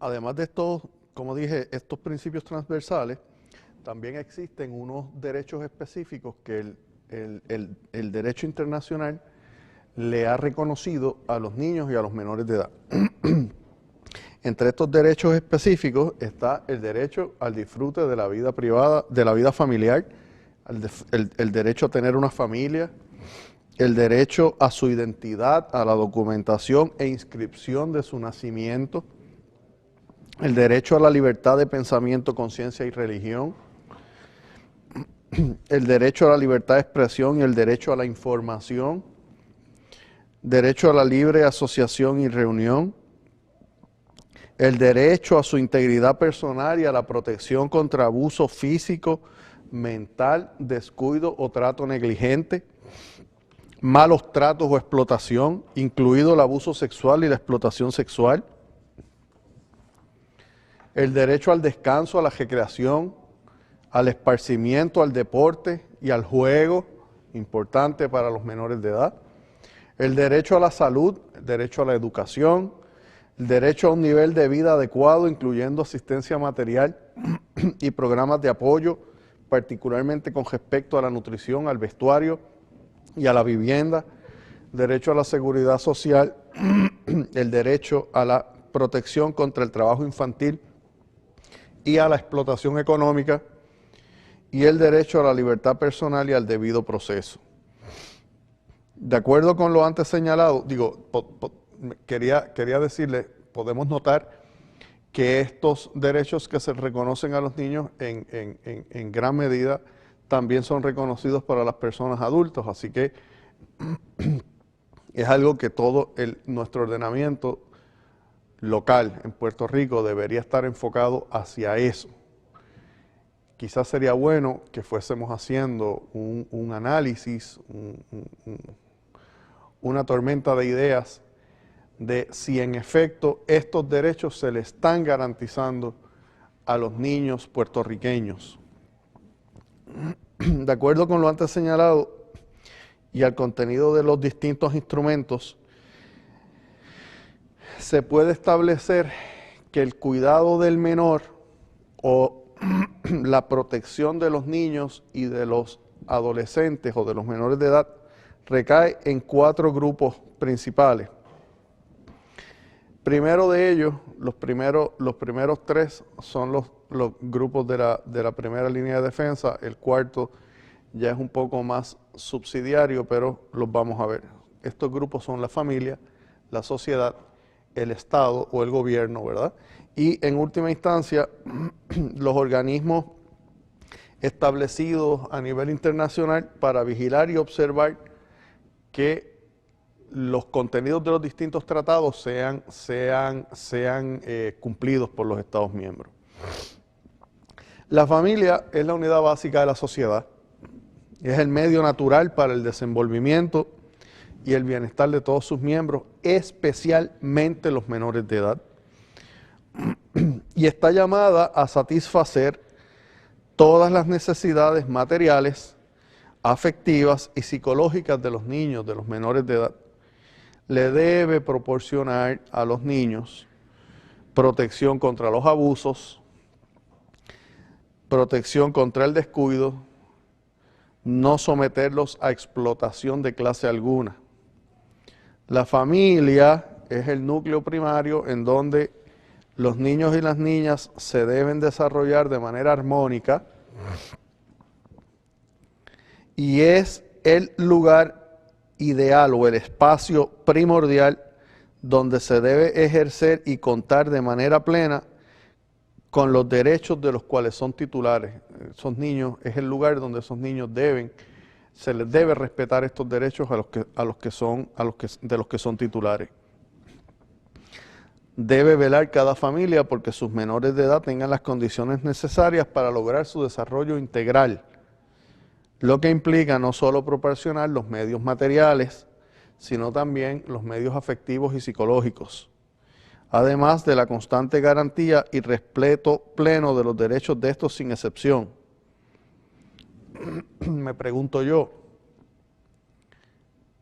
además de estos, como dije, estos principios transversales, también existen unos derechos específicos que el derecho internacional le ha reconocido a los niños y a los menores de edad. Entre estos derechos específicos está el derecho al disfrute de la vida privada, de la vida familiar, el derecho a tener una familia, el derecho a su identidad, a la documentación e inscripción de su nacimiento, el derecho a la libertad de pensamiento, conciencia y religión, el derecho a la libertad de expresión y el derecho a la información, derecho a la libre asociación y reunión, el derecho a su integridad personal y a la protección contra abuso físico, mental, descuido o trato negligente, malos tratos o explotación, incluido el abuso sexual y la explotación sexual, el derecho al descanso, a la recreación, al esparcimiento, al deporte y al juego, importante para los menores de edad, el derecho a la salud, el derecho a la educación, el derecho a un nivel de vida adecuado, incluyendo asistencia material y programas de apoyo, particularmente con respecto a la nutrición, al vestuario y a la vivienda, derecho a la seguridad social, el derecho a la protección contra el trabajo infantil y a la explotación económica, y el derecho a la libertad personal y al debido proceso. De acuerdo con lo antes señalado, quería decirle, podemos notar que estos derechos que se reconocen a los niños en gran medida también son reconocidos para las personas adultas, así que es algo que todo nuestro ordenamiento local en Puerto Rico debería estar enfocado hacia eso. Quizás sería bueno que fuésemos haciendo un análisis, una tormenta de ideas de si en efecto estos derechos se le están garantizando a los niños puertorriqueños. De acuerdo con lo antes señalado y al contenido de los distintos instrumentos, se puede establecer que el cuidado del menor o la protección de los niños y de los adolescentes o de los menores de edad recae en 4 grupos principales. Primero de ellos, los primeros 3 son los grupos de la primera línea de defensa, el cuarto ya es un poco más subsidiario, pero los vamos a ver. Estos grupos son la familia, la sociedad, el Estado o el gobierno, ¿verdad? Y en última instancia, los organismos establecidos a nivel internacional para vigilar y observar que los contenidos de los distintos tratados sean cumplidos por los Estados miembros. La familia es la unidad básica de la sociedad, es el medio natural para el desenvolvimiento y el bienestar de todos sus miembros, especialmente los menores de edad, y está llamada a satisfacer todas las necesidades materiales, afectivas y psicológicas de los niños, de los menores de edad. Le debe proporcionar a los niños protección contra los abusos, protección contra el descuido, no someterlos a explotación de clase alguna. La familia es el núcleo primario en donde los niños y las niñas se deben desarrollar de manera armónica y es el lugar ideal o el espacio primordial donde se debe ejercer y contar de manera plena con los derechos de los cuales son titulares. Esos niños, es el lugar donde esos niños se les debe respetar estos derechos de los que son titulares. Debe velar cada familia porque sus menores de edad tengan las condiciones necesarias para lograr su desarrollo integral, lo que implica no solo proporcionar los medios materiales, sino también los medios afectivos y psicológicos, además de la constante garantía y respeto pleno de los derechos de estos sin excepción. Me pregunto yo,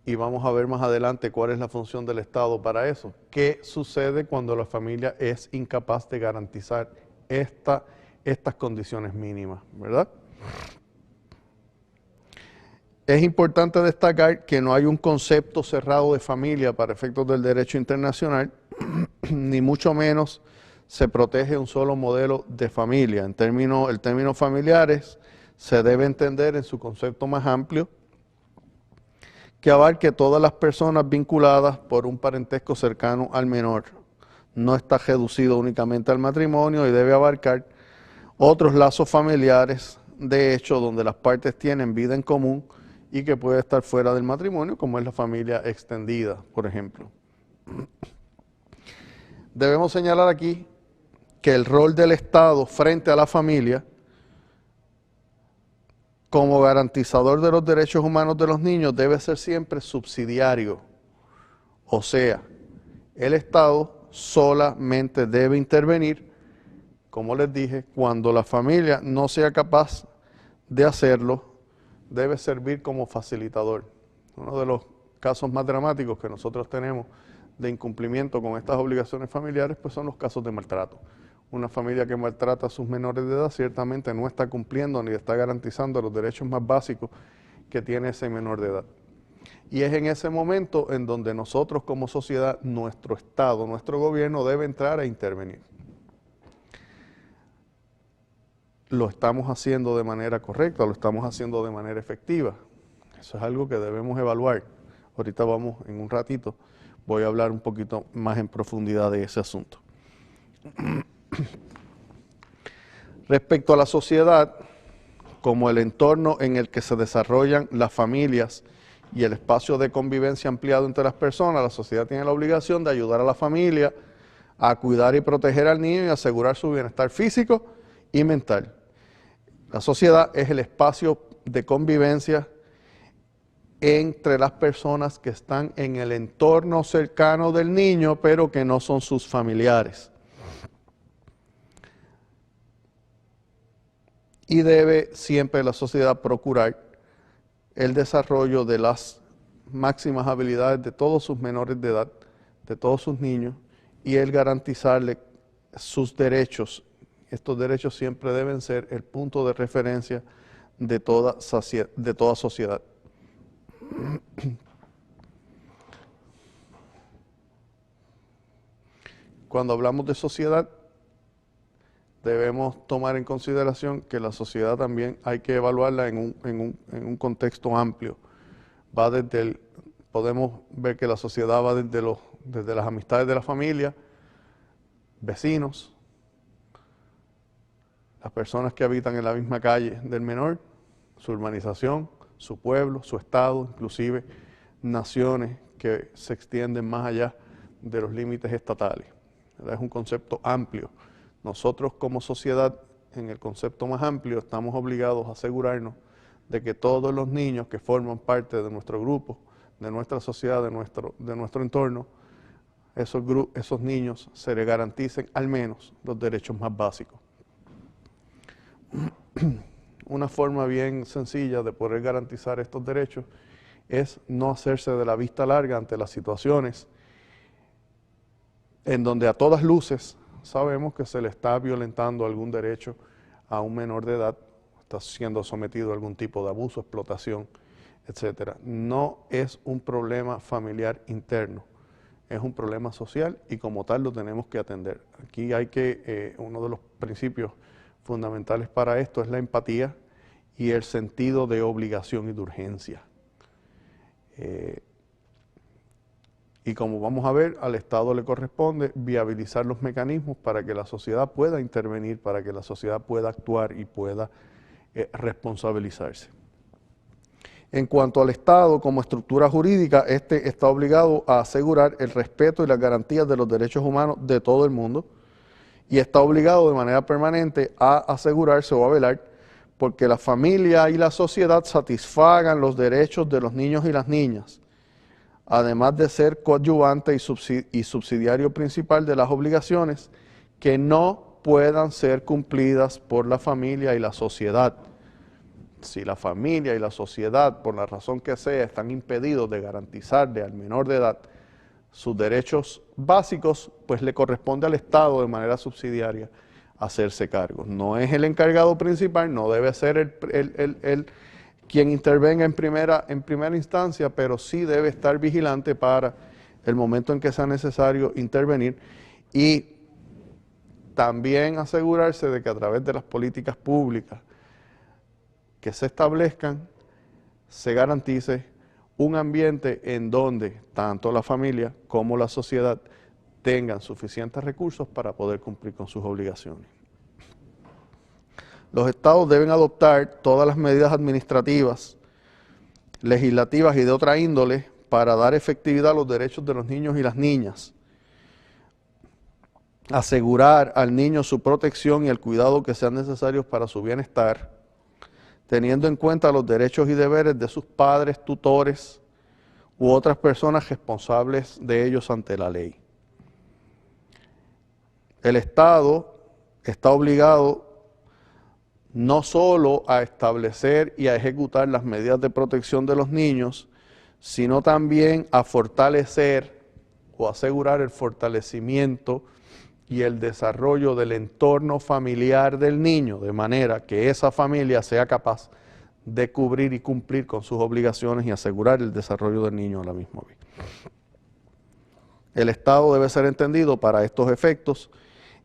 y vamos a ver más adelante cuál es la función del Estado para eso. ¿Qué sucede cuando la familia es incapaz de garantizar estas condiciones mínimas, verdad? Es importante destacar que no hay un concepto cerrado de familia para efectos del derecho internacional, ni mucho menos se protege un solo modelo de familia. El término familiares se debe entender en su concepto más amplio, que abarque todas las personas vinculadas por un parentesco cercano al menor. No está reducido únicamente al matrimonio y debe abarcar otros lazos familiares, de hecho, donde las partes tienen vida en común y que puede estar fuera del matrimonio, como es la familia extendida, por ejemplo. Debemos señalar aquí que el rol del Estado frente a la familia como garantizador de los derechos humanos de los niños debe ser siempre subsidiario. O sea, el Estado solamente debe intervenir, como les dije, cuando la familia no sea capaz de hacerlo, debe servir como facilitador. Uno de los casos más dramáticos que nosotros tenemos de incumplimiento con estas obligaciones familiares, pues son los casos de maltrato. Una familia que maltrata a sus menores de edad ciertamente no está cumpliendo ni está garantizando los derechos más básicos que tiene ese menor de edad. Y es en ese momento en donde nosotros como sociedad, nuestro Estado, nuestro gobierno debe entrar a intervenir. ¿Lo estamos haciendo de manera correcta? ¿Lo estamos haciendo de manera efectiva? Eso es algo que debemos evaluar. Ahorita vamos, en un ratito, voy a hablar un poquito más en profundidad de ese asunto. Respecto a la sociedad, como el entorno en el que se desarrollan las familias y el espacio de convivencia ampliado entre las personas, la sociedad tiene la obligación de ayudar a la familia a cuidar y proteger al niño y asegurar su bienestar físico y mental. La sociedad es el espacio de convivencia entre las personas que están en el entorno cercano del niño, pero que no son sus familiares. Y debe siempre la sociedad procurar el desarrollo de las máximas habilidades de todos sus menores de edad, de todos sus niños, y el garantizarle sus derechos. Estos derechos siempre deben ser el punto de referencia de toda sociedad. Cuando hablamos de sociedad, debemos tomar en consideración que la sociedad también hay que evaluarla en un contexto amplio. Podemos ver que la sociedad va desde las amistades de la familia, vecinos, las personas que habitan en la misma calle del menor, su urbanización, su pueblo, su estado, inclusive naciones que se extienden más allá de los límites estatales. Es un concepto amplio. Nosotros como sociedad, en el concepto más amplio, estamos obligados a asegurarnos de que todos los niños que forman parte de nuestro grupo, de nuestra sociedad, de nuestro entorno, esos niños se les garanticen al menos los derechos más básicos. Una forma bien sencilla de poder garantizar estos derechos es no hacerse de la vista larga ante las situaciones en donde a todas luces sabemos que se le está violentando algún derecho a un menor de edad, está siendo sometido a algún tipo de abuso, explotación, etc. No es un problema familiar interno, es un problema social y como tal lo tenemos que atender. Aquí uno de los principios fundamentales para esto es la empatía y el sentido de obligación y de urgencia. Y como vamos a ver, al Estado le corresponde viabilizar los mecanismos para que la sociedad pueda intervenir, para que la sociedad pueda actuar y pueda responsabilizarse. En cuanto al Estado como estructura jurídica, este está obligado a asegurar el respeto y las garantías de los derechos humanos de todo el mundo y está obligado de manera permanente a asegurarse o a velar porque la familia y la sociedad satisfagan los derechos de los niños y las niñas, además de ser coadyuvante y subsidiario principal de las obligaciones que no puedan ser cumplidas por la familia y la sociedad. Si la familia y la sociedad, por la razón que sea, están impedidos de garantizarle al menor de edad sus derechos básicos, pues le corresponde al Estado de manera subsidiaria hacerse cargo. No es el encargado principal, no debe ser el quien intervenga en primera instancia, pero sí debe estar vigilante para el momento en que sea necesario intervenir y también asegurarse de que a través de las políticas públicas que se establezcan, se garantice un ambiente en donde tanto la familia como la sociedad tengan suficientes recursos para poder cumplir con sus obligaciones. Los estados deben adoptar todas las medidas administrativas, legislativas y de otra índole para dar efectividad a los derechos de los niños y las niñas, asegurar al niño su protección y el cuidado que sean necesarios para su bienestar, teniendo en cuenta los derechos y deberes de sus padres, tutores u otras personas responsables de ellos ante la ley. El Estado está obligado no solo a establecer y a ejecutar las medidas de protección de los niños, sino también a fortalecer o asegurar el fortalecimiento y el desarrollo del entorno familiar del niño, de manera que esa familia sea capaz de cubrir y cumplir con sus obligaciones y asegurar el desarrollo del niño a la misma vez. El Estado debe ser entendido para estos efectos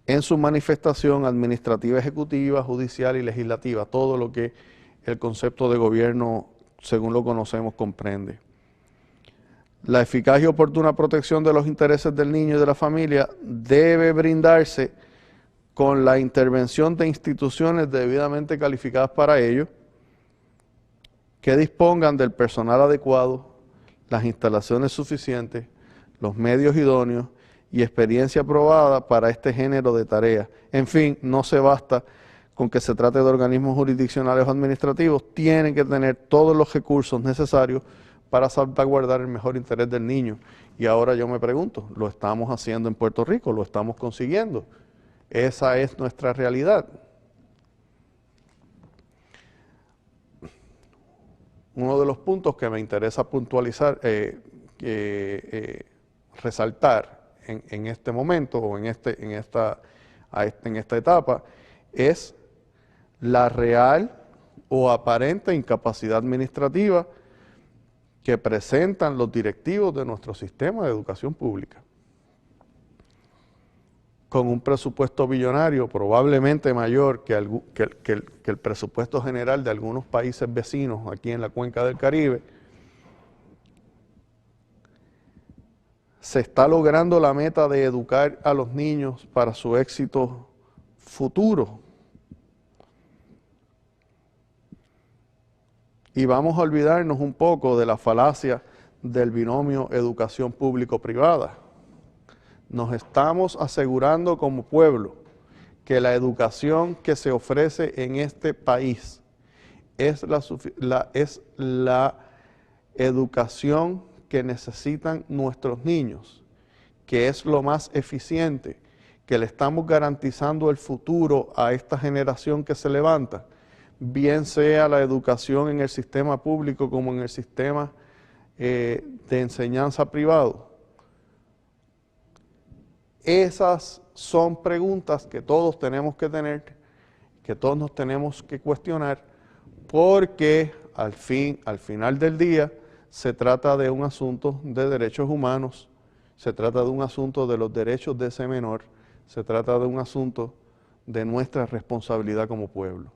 en su manifestación administrativa, ejecutiva, judicial y legislativa, todo lo que el concepto de gobierno, según lo conocemos, comprende. La eficaz y oportuna protección de los intereses del niño y de la familia debe brindarse con la intervención de instituciones debidamente calificadas para ello, que dispongan del personal adecuado, las instalaciones suficientes, los medios idóneos y experiencia probada para este género de tareas. En fin, no se basta con que se trate de organismos jurisdiccionales o administrativos, tienen que tener todos los recursos necesarios para salvaguardar el mejor interés del niño. Y ahora yo me pregunto, ¿lo estamos haciendo en Puerto Rico? ¿Lo estamos consiguiendo? Esa es nuestra realidad. Uno de los puntos que me interesa puntualizar, resaltar en este momento o en esta etapa es la real o aparente incapacidad administrativa que presentan los directivos de nuestro sistema de educación pública. Con un presupuesto billonario probablemente mayor que el presupuesto general de algunos países vecinos aquí en la cuenca del Caribe, se está logrando la meta de educar a los niños para su éxito futuro. Y vamos a olvidarnos un poco de la falacia del binomio educación público-privada. Nos estamos asegurando como pueblo que la educación que se ofrece en este país es la educación que necesitan nuestros niños, que es lo más eficiente, que le estamos garantizando el futuro a esta generación que se levanta, bien sea la educación en el sistema público como en el sistema de enseñanza privado. Esas son preguntas que todos tenemos que tener, que todos nos tenemos que cuestionar, porque al final del día se trata de un asunto de derechos humanos, se trata de un asunto de los derechos de ese menor, se trata de un asunto de nuestra responsabilidad como pueblo.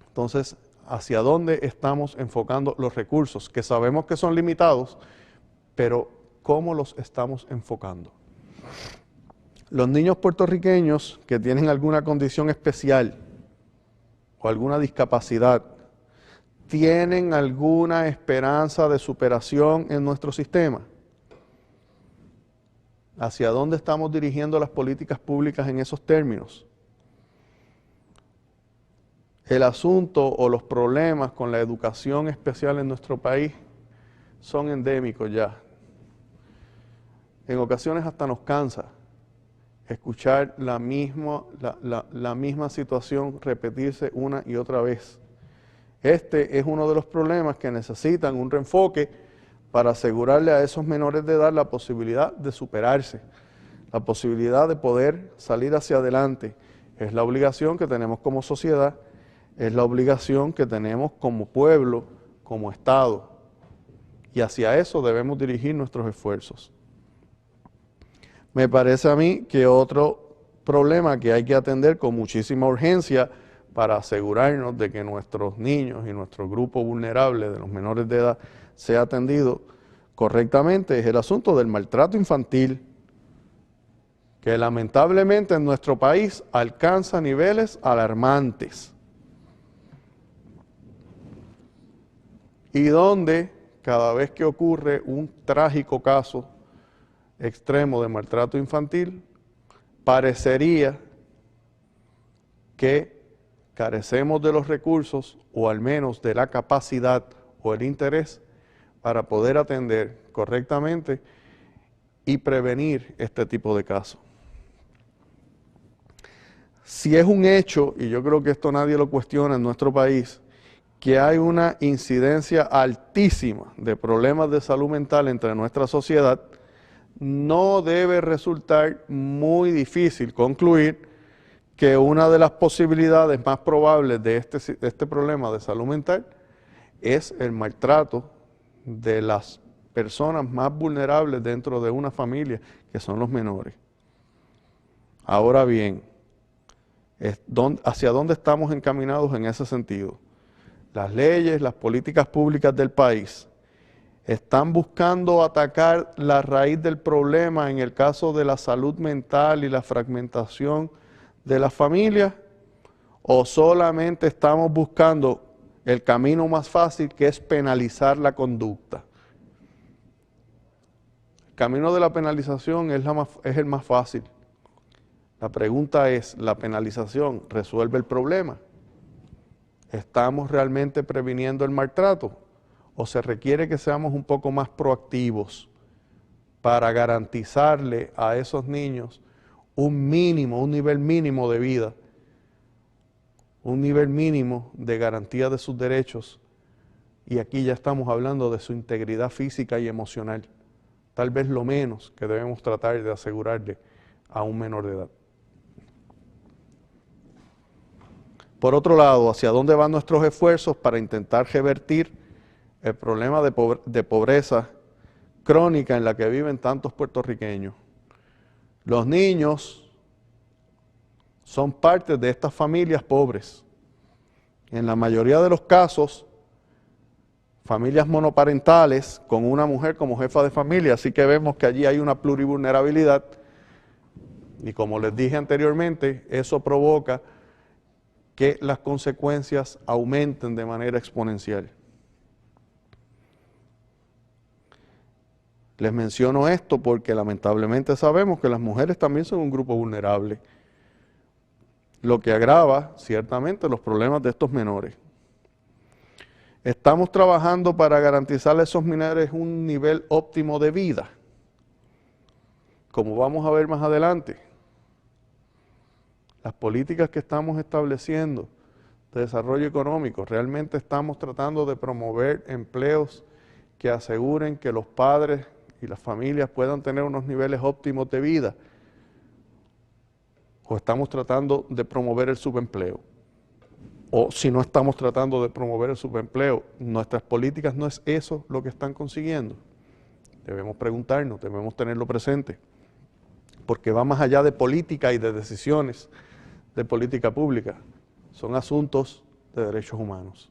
Entonces, ¿hacia dónde estamos enfocando los recursos? Que sabemos que son limitados, pero ¿cómo los estamos enfocando? Los niños puertorriqueños que tienen alguna condición especial o alguna discapacidad, ¿tienen alguna esperanza de superación en nuestro sistema? ¿Hacia dónde estamos dirigiendo las políticas públicas en esos términos? El asunto o los problemas con la educación especial en nuestro país son endémicos ya. En ocasiones hasta nos cansa escuchar la misma situación repetirse una y otra vez. Este es uno de los problemas que necesitan un reenfoque para asegurarle a esos menores de edad la posibilidad de superarse, la posibilidad de poder salir hacia adelante. Es la obligación que tenemos como sociedad, es la obligación que tenemos como pueblo, como Estado, y hacia eso debemos dirigir nuestros esfuerzos. Me parece a mí que otro problema que hay que atender con muchísima urgencia para asegurarnos de que nuestros niños y nuestro grupo vulnerable de los menores de edad sea atendido correctamente es el asunto del maltrato infantil, que lamentablemente en nuestro país alcanza niveles alarmantes y donde cada vez que ocurre un trágico caso extremo de maltrato infantil, parecería que carecemos de los recursos o al menos de la capacidad o el interés para poder atender correctamente y prevenir este tipo de casos. Si es un hecho, y yo creo que esto nadie lo cuestiona en nuestro país, que hay una incidencia altísima de problemas de salud mental entre nuestra sociedad, no debe resultar muy difícil concluir que una de las posibilidades más probables de este problema de salud mental es el maltrato de las personas más vulnerables dentro de una familia, que son los menores. Ahora bien, ¿hacia dónde estamos encaminados en ese sentido? Las leyes, las políticas públicas del país están buscando atacar la raíz del problema en el caso de la salud mental y la fragmentación de las familias, o solamente estamos buscando el camino más fácil, que es penalizar la conducta. El camino de la penalización es el más fácil. La pregunta es, ¿la penalización resuelve el problema? ¿Estamos realmente previniendo el maltrato? ¿O se requiere que seamos un poco más proactivos para garantizarle a esos niños un nivel mínimo de vida, un nivel mínimo de garantía de sus derechos? Y aquí ya estamos hablando de su integridad física y emocional, tal vez lo menos que debemos tratar de asegurarle a un menor de edad. Por otro lado, ¿hacia dónde van nuestros esfuerzos para intentar revertir el problema de pobreza crónica en la que viven tantos puertorriqueños? Los niños son parte de estas familias pobres. En la mayoría de los casos, familias monoparentales con una mujer como jefa de familia, así que vemos que allí hay una plurivulnerabilidad y como les dije anteriormente, eso provoca que las consecuencias aumenten de manera exponencial. Les menciono esto porque lamentablemente sabemos que las mujeres también son un grupo vulnerable, lo que agrava ciertamente los problemas de estos menores. Estamos trabajando para garantizarle a esos menores un nivel óptimo de vida, como vamos a ver más adelante. Las políticas que estamos estableciendo de desarrollo económico, realmente estamos tratando de promover empleos que aseguren que los padres y las familias puedan tener unos niveles óptimos de vida, o estamos tratando de promover el subempleo. O si no estamos tratando de promover el subempleo, nuestras políticas no es eso lo que están consiguiendo. Debemos preguntarnos, debemos tenerlo presente, porque va más allá de política y de decisiones de política pública. Son asuntos de derechos humanos,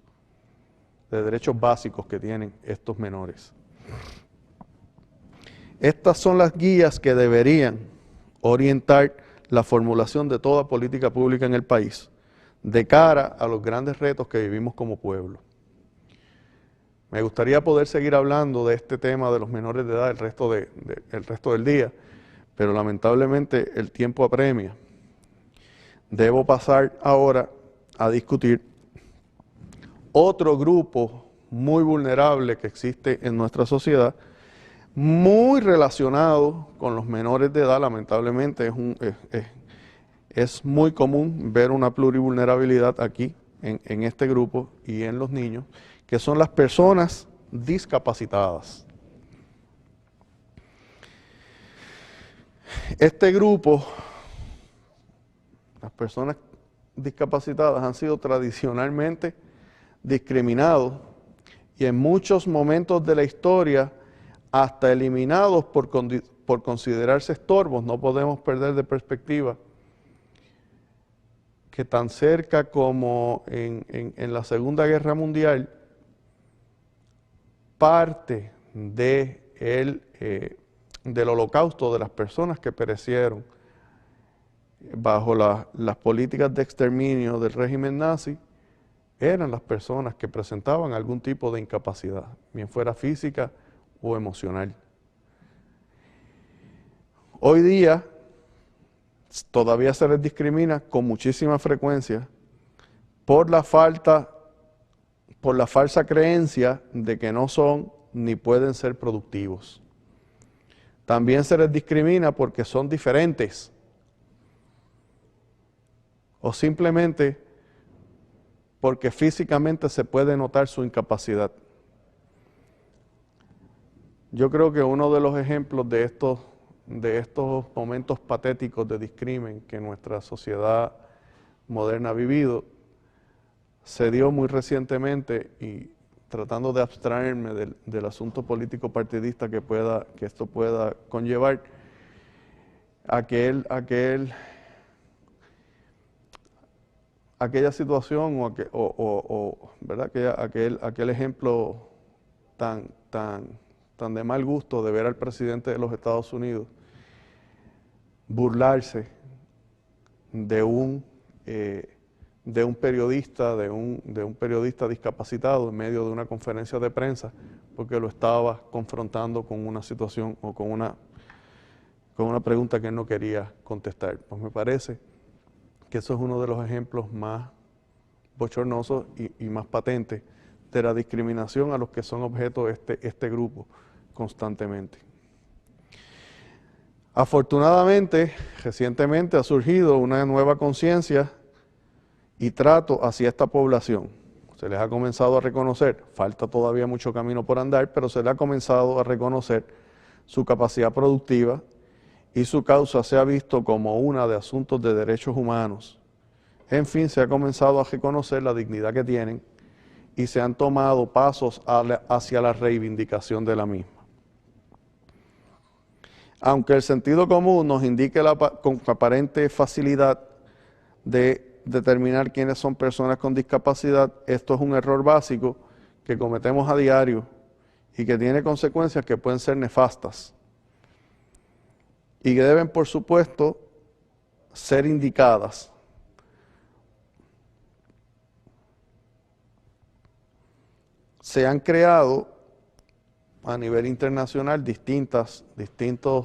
de derechos básicos que tienen estos menores. Estas son las guías que deberían orientar la formulación de toda política pública en el país, de cara a los grandes retos que vivimos como pueblo. Me gustaría poder seguir hablando de este tema de los menores de edad el resto del día, pero lamentablemente el tiempo apremia. Debo pasar ahora a discutir otro grupo muy vulnerable que existe en nuestra sociedad, muy relacionado con los menores de edad. Lamentablemente es muy común ver una plurivulnerabilidad aquí, en este grupo y en los niños, que son las personas discapacitadas. Este grupo, las personas discapacitadas, han sido tradicionalmente discriminados y en muchos momentos de la historia hasta eliminados por considerarse estorbos. No podemos perder de perspectiva que tan cerca como en la Segunda Guerra Mundial, parte del holocausto de las personas que perecieron bajo las políticas de exterminio del régimen nazi, eran las personas que presentaban algún tipo de incapacidad, bien fuera física o emocional. Hoy día todavía se les discrimina con muchísima frecuencia por la falsa creencia de que no son ni pueden ser productivos. También se les discrimina porque son diferentes o simplemente porque físicamente se puede notar su incapacidad. Yo creo que uno de los ejemplos de estos momentos patéticos de discrimen que nuestra sociedad moderna ha vivido se dio muy recientemente, y tratando de abstraerme del asunto político partidista que esto pueda conllevar, aquella situación ¿verdad? Aquel ejemplo tan de mal gusto de ver al presidente de los Estados Unidos burlarse de un periodista, de un periodista discapacitado en medio de una conferencia de prensa, porque lo estaba confrontando con una situación o con una pregunta que él no quería contestar. Pues me parece que eso es uno de los ejemplos más bochornosos y más patentes de la discriminación a los que son objeto de este grupo constantemente. Afortunadamente, recientemente ha surgido una nueva conciencia y trato hacia esta población. Se les ha comenzado a reconocer, falta todavía mucho camino por andar, pero se les ha comenzado a reconocer su capacidad productiva, y su causa se ha visto como una de asuntos de derechos humanos. En fin, se ha comenzado a reconocer la dignidad que tienen y se han tomado pasos hacia la reivindicación de la misma. Aunque el sentido común nos indique con aparente facilidad de determinar quiénes son personas con discapacidad, esto es un error básico que cometemos a diario y que tiene consecuencias que pueden ser nefastas y que deben, por supuesto, ser indicadas. Se han creado a nivel internacional distintos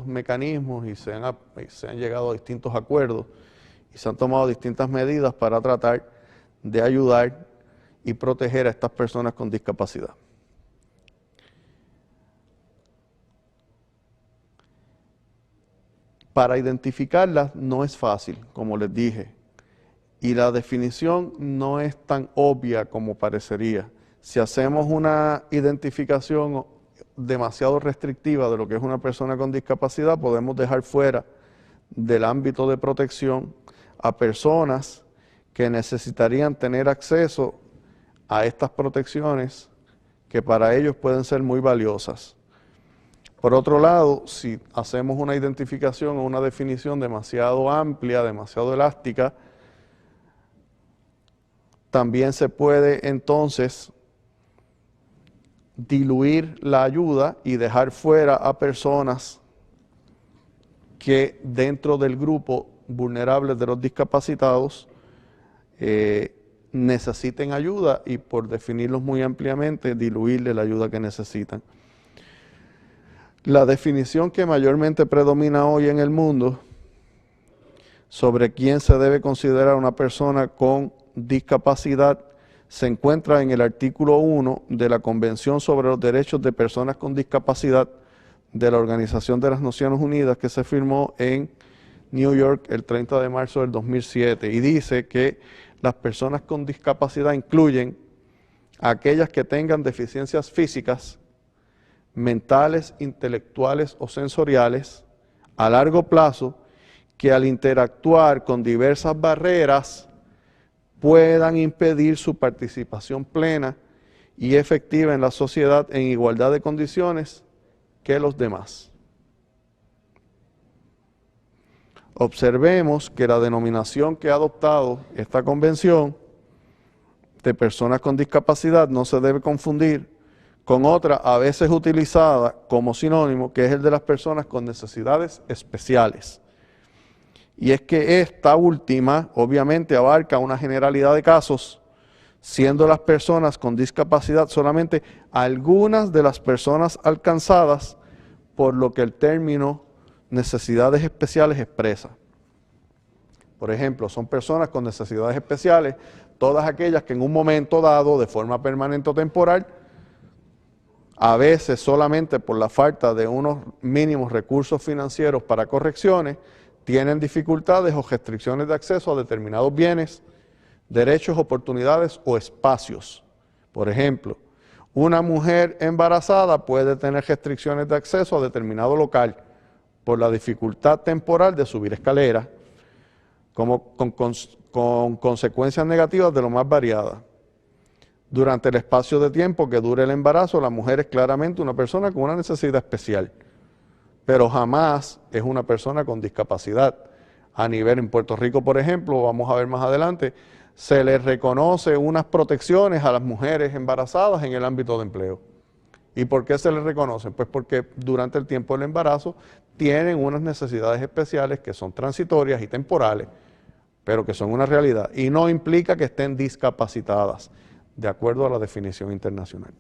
mecanismos y se han llegado a distintos acuerdos y se han tomado distintas medidas para tratar de ayudar y proteger a estas personas con discapacidad. Para identificarlas no es fácil, como les dije, y la definición no es tan obvia como parecería. Si hacemos una identificación demasiado restrictiva de lo que es una persona con discapacidad, podemos dejar fuera del ámbito de protección a personas que necesitarían tener acceso a estas protecciones que para ellos pueden ser muy valiosas. Por otro lado, si hacemos una identificación o una definición demasiado amplia, demasiado elástica, también se puede entonces diluir la ayuda y dejar fuera a personas que dentro del grupo vulnerable de los discapacitados necesiten ayuda y, por definirlos muy ampliamente, diluirle la ayuda que necesitan. La definición que mayormente predomina hoy en el mundo sobre quién se debe considerar una persona con discapacidad se encuentra en el artículo 1 de la Convención sobre los Derechos de Personas con Discapacidad de la Organización de las Naciones Unidas, que se firmó en New York el 30 de marzo del 2007, y dice que las personas con discapacidad incluyen aquellas que tengan deficiencias físicas, mentales, intelectuales o sensoriales a largo plazo, que al interactuar con diversas barreras puedan impedir su participación plena y efectiva en la sociedad en igualdad de condiciones que los demás. Observemos que la denominación que ha adoptado esta convención de personas con discapacidad no se debe confundir con otra a veces utilizada como sinónimo, que es el de las personas con necesidades especiales. Y es que esta última obviamente abarca una generalidad de casos, siendo las personas con discapacidad solamente algunas de las personas alcanzadas por lo que el término necesidades especiales expresa. Por ejemplo, son personas con necesidades especiales, todas aquellas que en un momento dado, de forma permanente o temporal, a veces solamente por la falta de unos mínimos recursos financieros para correcciones, tienen dificultades o restricciones de acceso a determinados bienes, derechos, oportunidades o espacios. Por ejemplo, una mujer embarazada puede tener restricciones de acceso a determinado local por la dificultad temporal de subir escaleras, con consecuencias negativas de lo más variadas. Durante el espacio de tiempo que dure el embarazo, la mujer es claramente una persona con una necesidad especial, pero jamás es una persona con discapacidad. A nivel en Puerto Rico, por ejemplo, vamos a ver más adelante, se les reconoce unas protecciones a las mujeres embarazadas en el ámbito de empleo. ¿Y por qué se les reconocen? Pues porque durante el tiempo del embarazo tienen unas necesidades especiales que son transitorias y temporales, pero que son una realidad, y no implica que estén discapacitadas, de acuerdo a la definición internacional.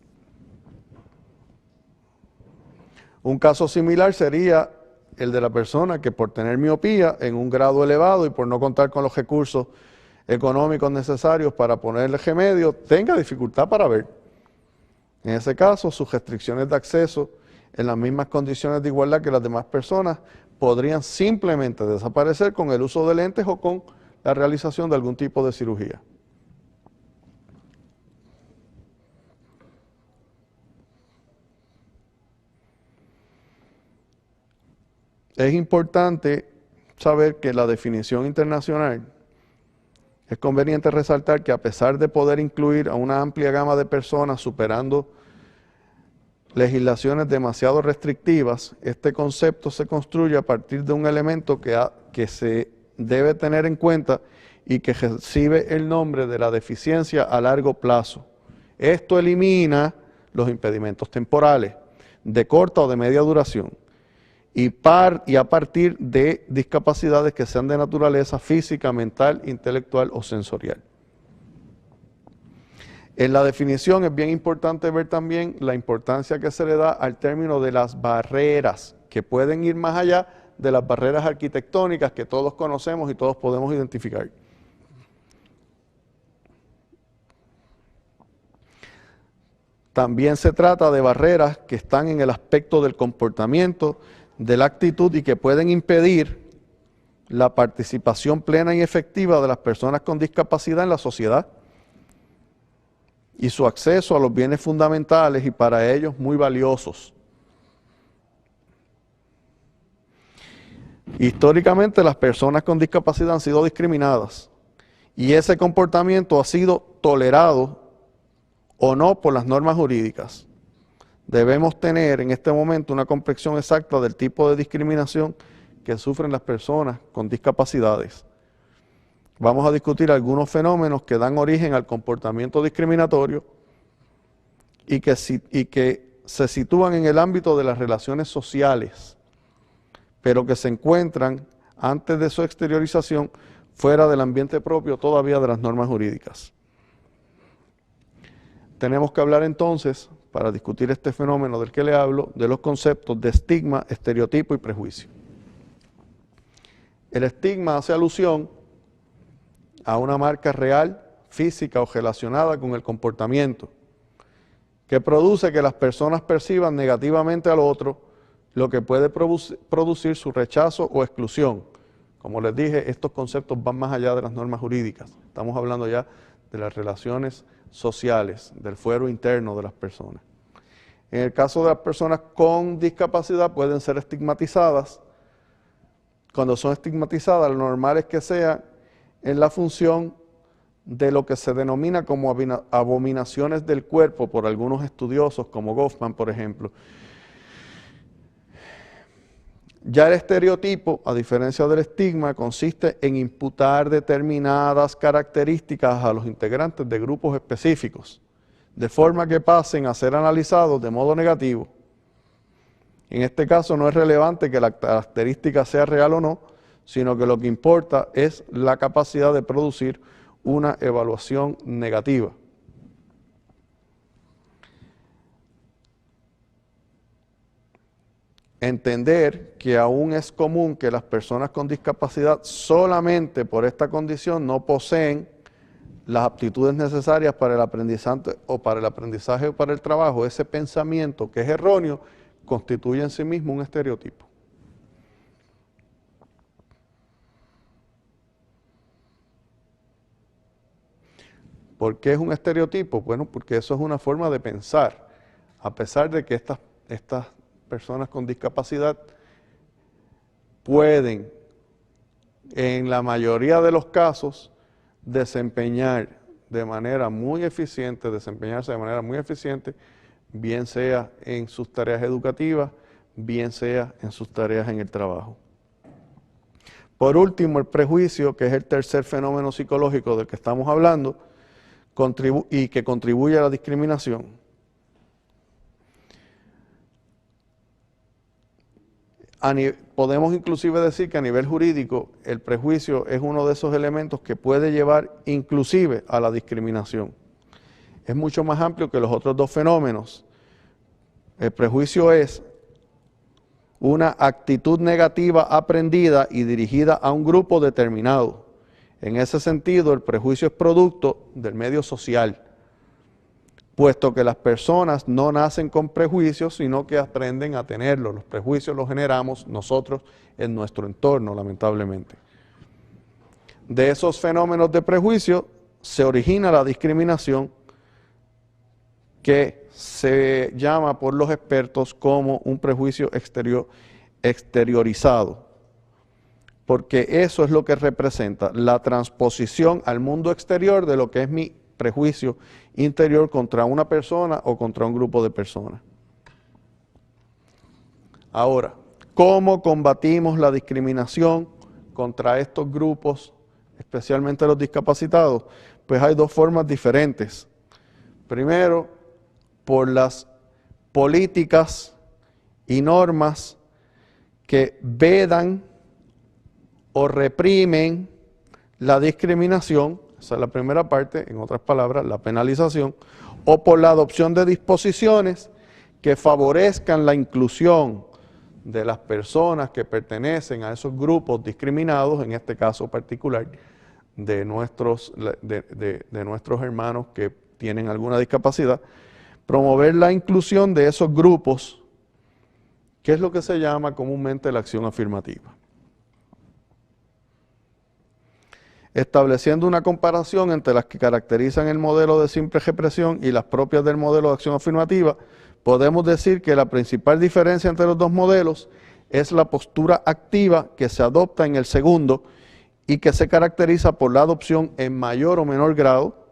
Un caso similar sería el de la persona que por tener miopía en un grado elevado y por no contar con los recursos económicos necesarios para ponerle remedio, tenga dificultad para ver. En ese caso, sus restricciones de acceso en las mismas condiciones de igualdad que las demás personas podrían simplemente desaparecer con el uso de lentes o con la realización de algún tipo de cirugía. Es importante saber que la definición internacional, es conveniente resaltar que a pesar de poder incluir a una amplia gama de personas superando legislaciones demasiado restrictivas, este concepto se construye a partir de un elemento que se debe tener en cuenta y que recibe el nombre de la deficiencia a largo plazo. Esto elimina los impedimentos temporales, de corta o de media duración, y a partir de discapacidades que sean de naturaleza física, mental, intelectual o sensorial. En la definición es bien importante ver también la importancia que se le da al término de las barreras, que pueden ir más allá de las barreras arquitectónicas que todos conocemos y todos podemos identificar. También se trata de barreras que están en el aspecto del comportamiento, de la actitud y que pueden impedir la participación plena y efectiva de las personas con discapacidad en la sociedad y su acceso a los bienes fundamentales y para ellos muy valiosos. Históricamente las personas con discapacidad han sido discriminadas y ese comportamiento ha sido tolerado o no por las normas jurídicas. Debemos tener en este momento una comprensión exacta del tipo de discriminación que sufren las personas con discapacidades. Vamos a discutir algunos fenómenos que dan origen al comportamiento discriminatorio y que se sitúan en el ámbito de las relaciones sociales, pero que se encuentran antes de su exteriorización fuera del ambiente propio todavía de las normas jurídicas. Tenemos que hablar entonces, para discutir este fenómeno del que le hablo, de los conceptos de estigma, estereotipo y prejuicio. El estigma hace alusión a una marca real, física o relacionada con el comportamiento, que produce que las personas perciban negativamente al otro, lo que puede producir su rechazo o exclusión, Como les dije, estos conceptos van más allá de las normas jurídicas. Estamos hablando ya de las relaciones sociales, del fuero interno de las personas. En el caso de las personas con discapacidad pueden ser estigmatizadas. Cuando son estigmatizadas, lo normal es que sea en la función de lo que se denomina como abominaciones del cuerpo por algunos estudiosos, como Goffman, por ejemplo. Ya el estereotipo, a diferencia del estigma, consiste en imputar determinadas características a los integrantes de grupos específicos, de forma que pasen a ser analizados de modo negativo. En este caso no es relevante que la característica sea real o no, sino que lo que importa es la capacidad de producir una evaluación negativa. Entender que aún es común que las personas con discapacidad solamente por esta condición no poseen las aptitudes necesarias para el aprendizaje o para el trabajo, ese pensamiento que es erróneo constituye en sí mismo un estereotipo. ¿Por qué es un estereotipo? Bueno, porque eso es una forma de pensar, a pesar de que estas personas con discapacidad pueden, en la mayoría de los casos, desempeñarse de manera muy eficiente, bien sea en sus tareas educativas, bien sea en sus tareas en el trabajo. Por último, el prejuicio, que es el tercer fenómeno psicológico del que estamos hablando, y que contribuye a la discriminación. Podemos inclusive decir que a nivel jurídico el prejuicio es uno de esos elementos que puede llevar inclusive a la discriminación. Es mucho más amplio que los otros dos fenómenos. El prejuicio es una actitud negativa aprendida y dirigida a un grupo determinado. En ese sentido, el prejuicio es producto del medio social, puesto que las personas no nacen con prejuicios, sino que aprenden a tenerlos. Los prejuicios los generamos nosotros en nuestro entorno, lamentablemente. De esos fenómenos de prejuicio se origina la discriminación, que se llama por los expertos como un prejuicio exteriorizado, porque eso es lo que representa la transposición al mundo exterior de lo que es mi prejuicio interior contra una persona o contra un grupo de personas. Ahora, ¿cómo combatimos la discriminación contra estos grupos, especialmente los discapacitados? Pues hay dos formas diferentes. Primero, por las políticas y normas que vedan o reprimen la discriminación. Esa es la primera parte, en otras palabras, la penalización, o por la adopción de disposiciones que favorezcan la inclusión de las personas que pertenecen a esos grupos discriminados, en este caso particular, de nuestros hermanos que tienen alguna discapacidad, promover la inclusión de esos grupos, que es lo que se llama comúnmente la acción afirmativa. Estableciendo una comparación entre las que caracterizan el modelo de simple represión y las propias del modelo de acción afirmativa, podemos decir que la principal diferencia entre los dos modelos es la postura activa que se adopta en el segundo y que se caracteriza por la adopción en mayor o menor grado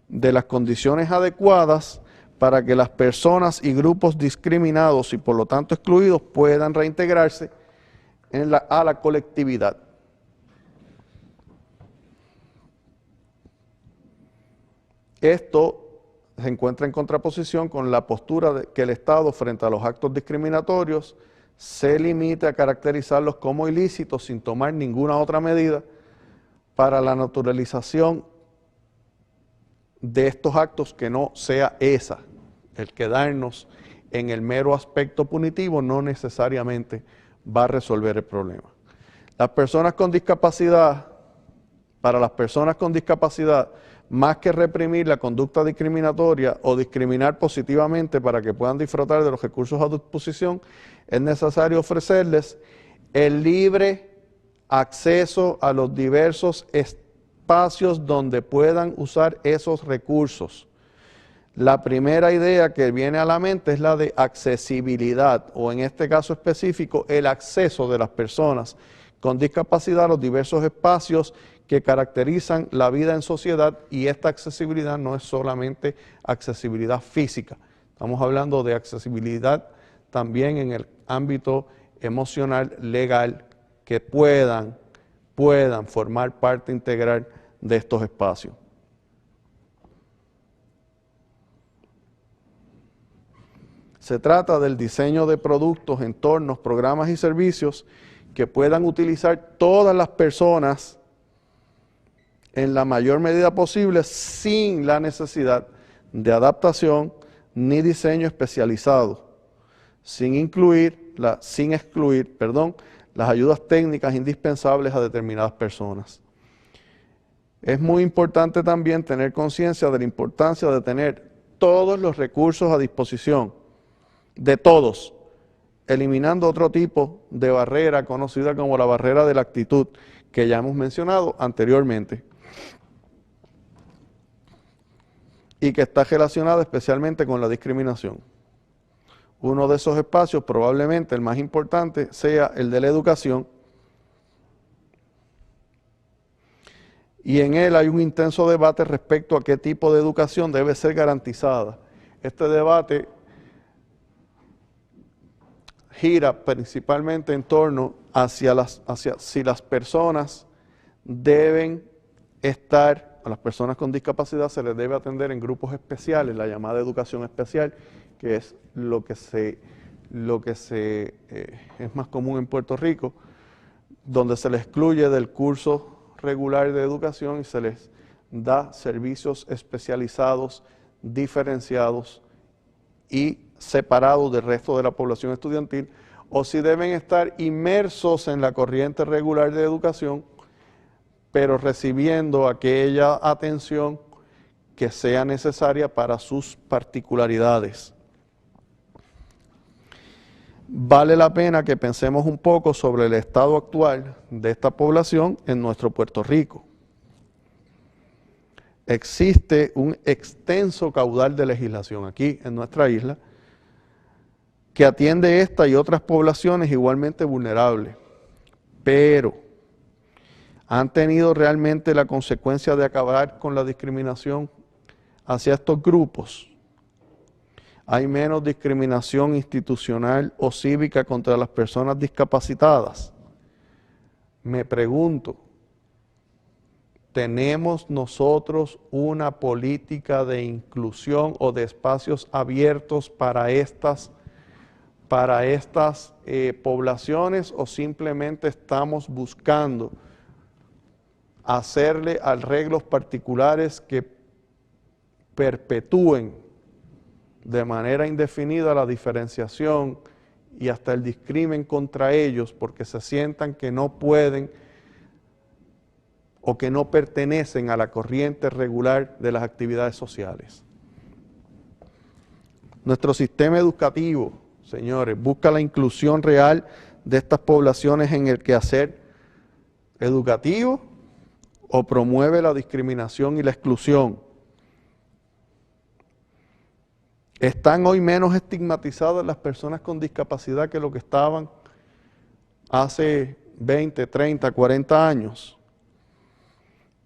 de las condiciones adecuadas para que las personas y grupos discriminados y por lo tanto excluidos puedan reintegrarse a la colectividad. Esto se encuentra en contraposición con la postura de que el Estado frente a los actos discriminatorios se limite a caracterizarlos como ilícitos sin tomar ninguna otra medida para la naturalización de estos actos que no sea esa. El quedarnos en el mero aspecto punitivo no necesariamente va a resolver el problema. Las personas con discapacidad, para las personas con discapacidad, más que reprimir la conducta discriminatoria o discriminar positivamente para que puedan disfrutar de los recursos a disposición, es necesario ofrecerles el libre acceso a los diversos espacios donde puedan usar esos recursos. La primera idea que viene a la mente es la de accesibilidad, o en este caso específico, el acceso de las personas con discapacidad a los diversos espacios que caracterizan la vida en sociedad, y esta accesibilidad no es solamente accesibilidad física, estamos hablando de accesibilidad también en el ámbito emocional, legal, que puedan formar parte integral de estos espacios. Se trata del diseño de productos, entornos, programas y servicios que puedan utilizar todas las personas en la mayor medida posible sin la necesidad de adaptación ni diseño especializado, sin excluir las ayudas técnicas indispensables a determinadas personas. Es muy importante también tener conciencia de la importancia de tener todos los recursos a disposición de todos, eliminando otro tipo de barrera conocida como la barrera de la actitud, que ya hemos mencionado anteriormente, y que está relacionada especialmente con la discriminación. Uno de esos espacios, probablemente el más importante, sea el de la educación, y en él hay un intenso debate respecto a qué tipo de educación debe ser garantizada. Este debate gira principalmente en torno hacia si las personas deben estar, a las personas con discapacidad se les debe atender en grupos especiales, la llamada educación especial, que es lo que es más común en Puerto Rico, donde se les excluye del curso regular de educación y se les da servicios especializados, diferenciados y separados del resto de la población estudiantil, o si deben estar inmersos en la corriente regular de educación, pero recibiendo aquella atención que sea necesaria para sus particularidades. Vale la pena que pensemos un poco sobre el estado actual de esta población en nuestro Puerto Rico. Existe un extenso caudal de legislación aquí en nuestra isla que atiende esta y otras poblaciones igualmente vulnerables, pero ¿han tenido realmente la consecuencia de acabar con la discriminación hacia estos grupos? ¿Hay menos discriminación institucional o cívica contra las personas discapacitadas? Me pregunto, ¿tenemos nosotros una política de inclusión o de espacios abiertos para estas poblaciones, o simplemente estamos buscando hacerle arreglos particulares que perpetúen de manera indefinida la diferenciación y hasta el discrimen contra ellos porque se sientan que no pueden o que no pertenecen a la corriente regular de las actividades sociales? Nuestro sistema educativo, señores, busca la inclusión real de estas poblaciones en el quehacer educativo o promueve la discriminación y la exclusión. ¿Están hoy menos estigmatizadas las personas con discapacidad que lo que estaban hace 20, 30, 40 años?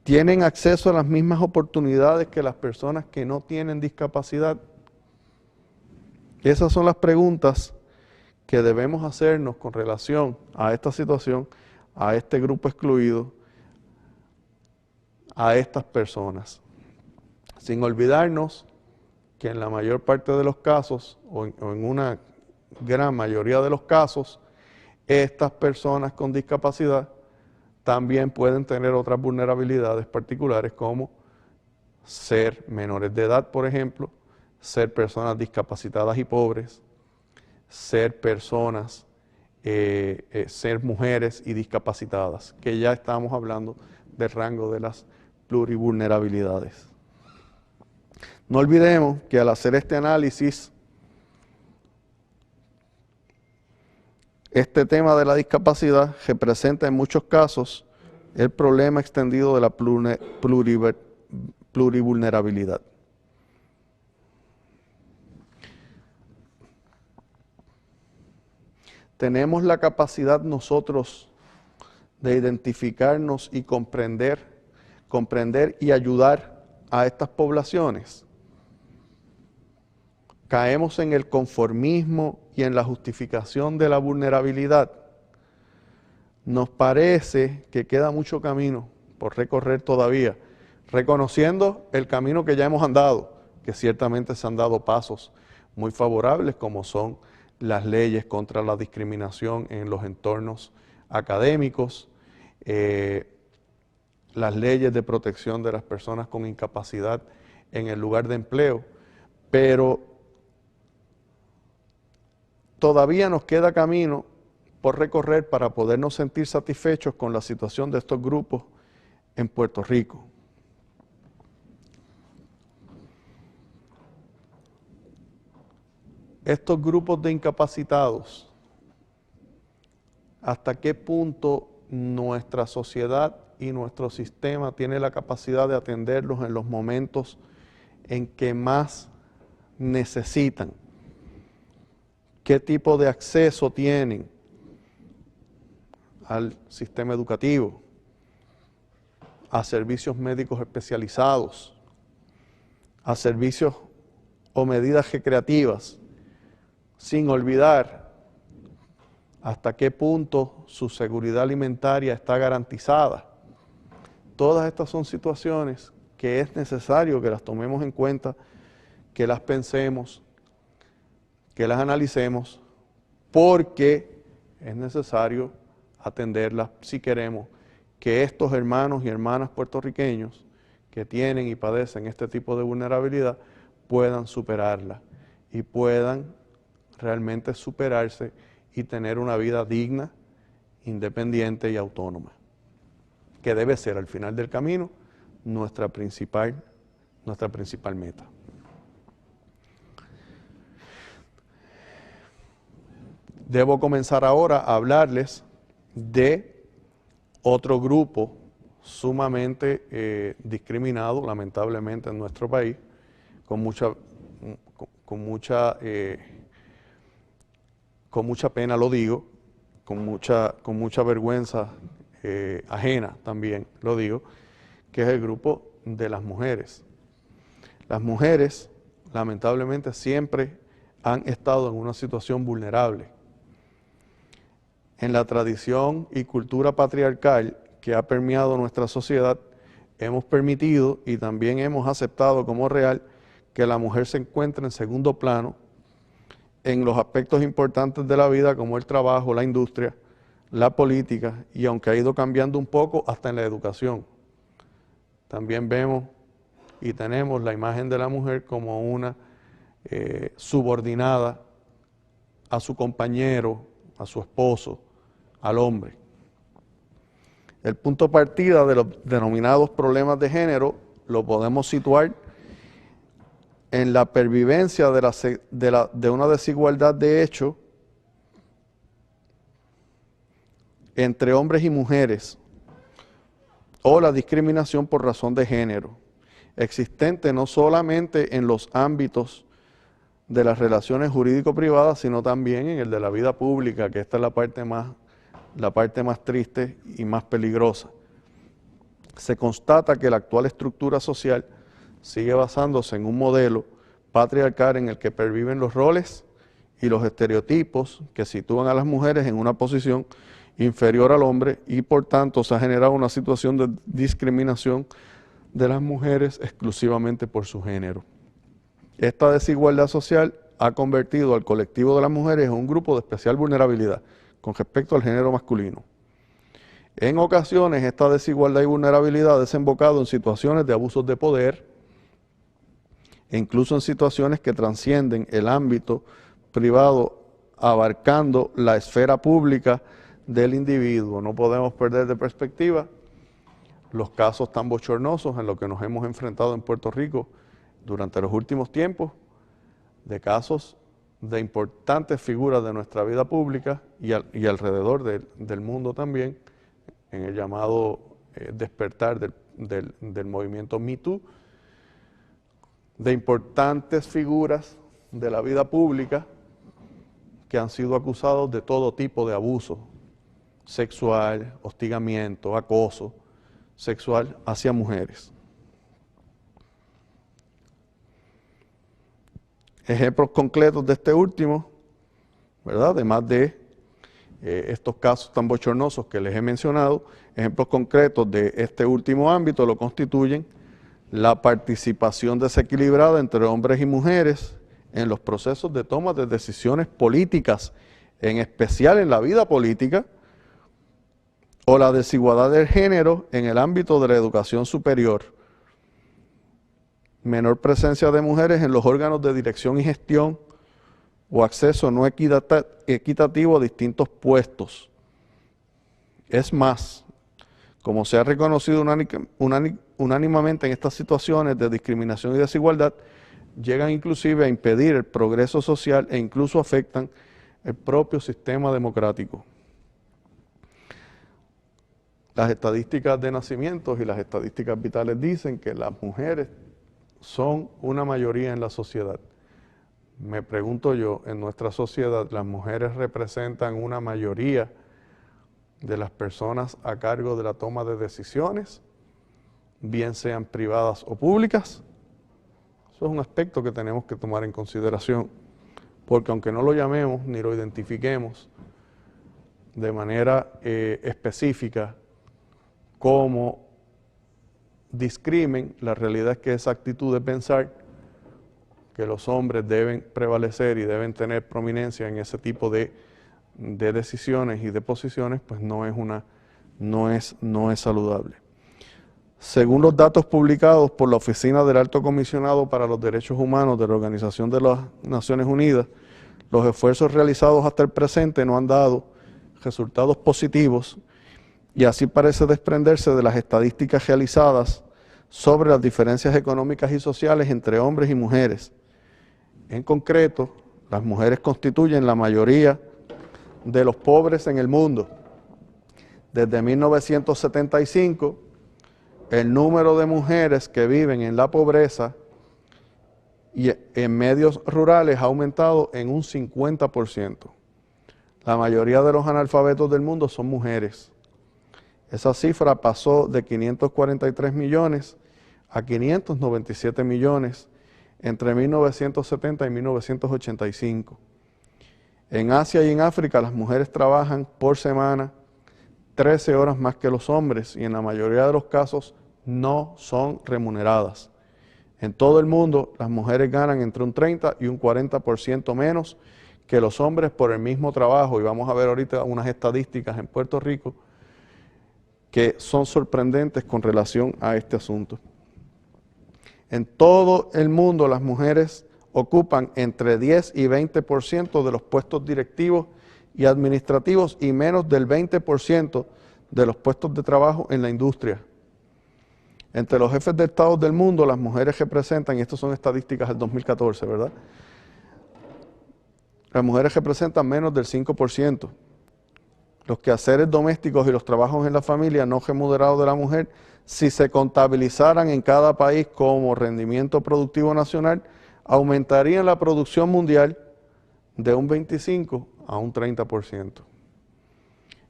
¿Tienen acceso a las mismas oportunidades que las personas que no tienen discapacidad? Esas son las preguntas que debemos hacernos con relación a esta situación, a este grupo excluido, a estas personas. Sin olvidarnos que en la mayor parte de los casos, o en una gran mayoría de los casos, estas personas con discapacidad también pueden tener otras vulnerabilidades particulares, como ser menores de edad, por ejemplo, ser personas discapacitadas y pobres, ser personas, ser mujeres y discapacitadas, que ya estamos hablando del rango de las plurivulnerabilidades. No olvidemos que al hacer este análisis Este tema de la discapacidad representa en muchos casos el problema extendido de la plurivulnerabilidad. Tenemos la capacidad nosotros de identificarnos y comprender y ayudar a estas poblaciones. Caemos en el conformismo y en la justificación de la vulnerabilidad. Nos parece que queda mucho camino por recorrer todavía, reconociendo el camino que ya hemos andado, que ciertamente se han dado pasos muy favorables, como son las leyes contra la discriminación en los entornos académicos, las leyes de protección de las personas con incapacidad en el lugar de empleo, pero todavía nos queda camino por recorrer para podernos sentir satisfechos con la situación de estos grupos en Puerto Rico. Estos grupos de incapacitados, ¿hasta qué punto nuestra sociedad y nuestro sistema tiene la capacidad de atenderlos en los momentos en que más necesitan? ¿Qué tipo de acceso tienen al sistema educativo, a servicios médicos especializados, a servicios o medidas recreativas, sin olvidar hasta qué punto su seguridad alimentaria está garantizada? Todas estas son situaciones que es necesario que las tomemos en cuenta, que las pensemos, que las analicemos, porque es necesario atenderlas si queremos que estos hermanos y hermanas puertorriqueños que tienen y padecen este tipo de vulnerabilidad puedan superarla y puedan realmente superarse y tener una vida digna, independiente y autónoma, que debe ser al final del camino nuestra principal meta. Debo comenzar ahora a hablarles de otro grupo sumamente discriminado, lamentablemente, en nuestro país, con mucha pena lo digo, con mucha vergüenza ajena también lo digo, que es el grupo de las mujeres. Las mujeres, lamentablemente, siempre han estado en una situación vulnerable. En la tradición y cultura patriarcal que ha permeado nuestra sociedad, hemos permitido y también hemos aceptado como real que la mujer se encuentra en segundo plano en los aspectos importantes de la vida, como el trabajo, la industria, la política, y aunque ha ido cambiando un poco, hasta en la educación. También vemos y tenemos la imagen de la mujer como una subordinada a su compañero, a su esposo, al hombre. El punto de partida de los denominados problemas de género lo podemos situar en la pervivencia de una desigualdad de hecho entre hombres y mujeres, o la discriminación por razón de género, existente no solamente en los ámbitos de las relaciones jurídico-privadas, sino también en el de la vida pública, que esta es la parte más triste y más peligrosa. Se constata que la actual estructura social sigue basándose en un modelo patriarcal en el que perviven los roles y los estereotipos que sitúan a las mujeres en una posición inferior al hombre, y por tanto se ha generado una situación de discriminación de las mujeres exclusivamente por su género. Esta desigualdad social ha convertido al colectivo de las mujeres en un grupo de especial vulnerabilidad con respecto al género masculino. En ocasiones, esta desigualdad y vulnerabilidad ha desembocado en situaciones de abusos de poder e incluso en situaciones que trascienden el ámbito privado, abarcando la esfera pública del individuo. No podemos perder de perspectiva los casos tan bochornosos en los que nos hemos enfrentado en Puerto Rico durante los últimos tiempos, de casos de importantes figuras de nuestra vida pública y alrededor del mundo también, en el llamado despertar del movimiento Me Too, de importantes figuras de la vida pública que han sido acusados de todo tipo de abuso sexual, hostigamiento, acoso sexual hacia mujeres. Ejemplos concretos de este último, ¿verdad? Además de estos casos tan bochornosos que les he mencionado, ejemplos concretos de este último ámbito lo constituyen la participación desequilibrada entre hombres y mujeres en los procesos de toma de decisiones políticas, en especial en la vida política, o la desigualdad del género en el ámbito de la educación superior, menor presencia de mujeres en los órganos de dirección y gestión o acceso no equitativo a distintos puestos. Es más, como se ha reconocido unánimemente en estas situaciones de discriminación y desigualdad, llegan inclusive a impedir el progreso social e incluso afectan el propio sistema democrático. Las estadísticas de nacimientos y las estadísticas vitales dicen que las mujeres son una mayoría en la sociedad. Me pregunto yo, en nuestra sociedad, ¿las mujeres representan una mayoría de las personas a cargo de la toma de decisiones, bien sean privadas o públicas? Eso es un aspecto que tenemos que tomar en consideración, porque aunque no lo llamemos ni lo identifiquemos de manera específica como discrimen, la realidad es que esa actitud de pensar que los hombres deben prevalecer y deben tener prominencia en ese tipo de decisiones y de posiciones, pues no es saludable. Según los datos publicados por la Oficina del Alto Comisionado para los Derechos Humanos de la Organización de las Naciones Unidas, los esfuerzos realizados hasta el presente no han dado resultados positivos, y así parece desprenderse de las estadísticas realizadas sobre las diferencias económicas y sociales entre hombres y mujeres. En concreto, las mujeres constituyen la mayoría de los pobres en el mundo. Desde 1975, el número de mujeres que viven en la pobreza y en medios rurales ha aumentado en un 50%. La mayoría de los analfabetos del mundo son mujeres. Esa cifra pasó de 543 millones a 597 millones entre 1970 y 1985. En Asia y en África las mujeres trabajan por semana 13 horas más que los hombres y en la mayoría de los casos no son remuneradas. En todo el mundo las mujeres ganan entre un 30 y un 40% menos que los hombres por el mismo trabajo, y vamos a ver ahorita unas estadísticas en Puerto Rico que son sorprendentes con relación a este asunto. En todo el mundo las mujeres ocupan entre 10 y 20% de los puestos directivos y administrativos y menos del 20% de los puestos de trabajo en la industria. Entre los jefes de Estado del mundo, las mujeres representan, y estas son estadísticas del 2014, ¿verdad? Las mujeres representan menos del 5%. Los quehaceres domésticos y los trabajos en la familia no remunerados de la mujer, si se contabilizaran en cada país como rendimiento productivo nacional, aumentarían la producción mundial de un 25 a un 30%.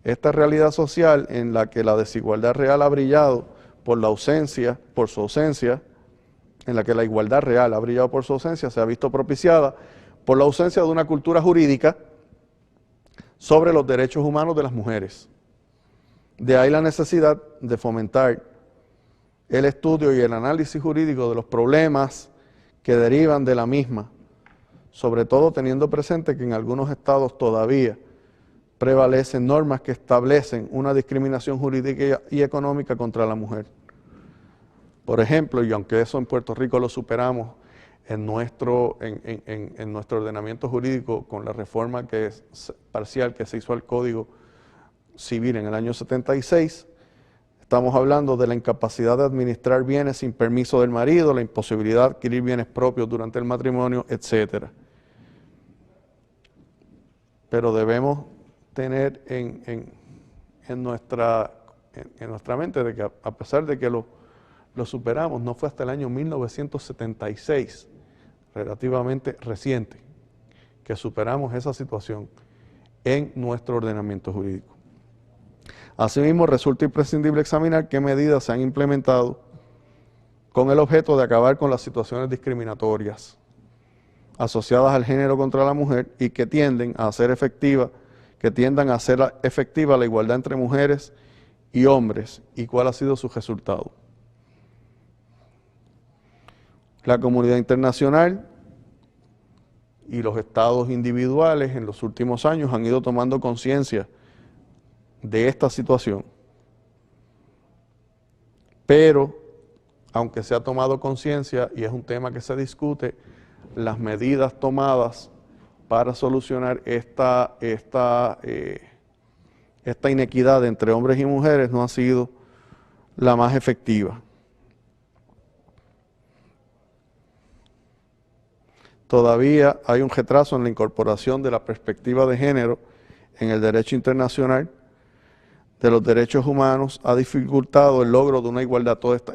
Esta realidad social en la que la desigualdad real ha brillado por su ausencia, en la que la igualdad real ha brillado por su ausencia, se ha visto propiciada por la ausencia de una cultura jurídica sobre los derechos humanos de las mujeres. De ahí la necesidad de fomentar el estudio y el análisis jurídico de los problemas que derivan de la misma, sobre todo teniendo presente que en algunos estados todavía prevalecen normas que establecen una discriminación jurídica y económica contra la mujer. Por ejemplo, y aunque eso en Puerto Rico lo superamos en nuestro ordenamiento jurídico con la reforma parcial que se hizo al Código Civil en el año 76, estamos hablando de la incapacidad de administrar bienes sin permiso del marido, la imposibilidad de adquirir bienes propios durante el matrimonio, etc. Pero debemos tener en nuestra mente de que a pesar de que lo superamos, no fue hasta el año 1976, relativamente reciente, que superamos esa situación en nuestro ordenamiento jurídico. Asimismo, resulta imprescindible examinar qué medidas se han implementado con el objeto de acabar con las situaciones discriminatorias asociadas al género contra la mujer y que tiendan a hacer efectiva la igualdad entre mujeres y hombres, y cuál ha sido su resultado. La comunidad internacional y los estados individuales en los últimos años han ido tomando conciencia de esta situación, pero aunque se ha tomado conciencia y es un tema que se discute, las medidas tomadas para solucionar esta inequidad entre hombres y mujeres no ha sido la más efectiva. Todavía hay un retraso en la incorporación de la perspectiva de género en el derecho internacional de los derechos humanos, ha dificultado el logro de una igualdad. Todo este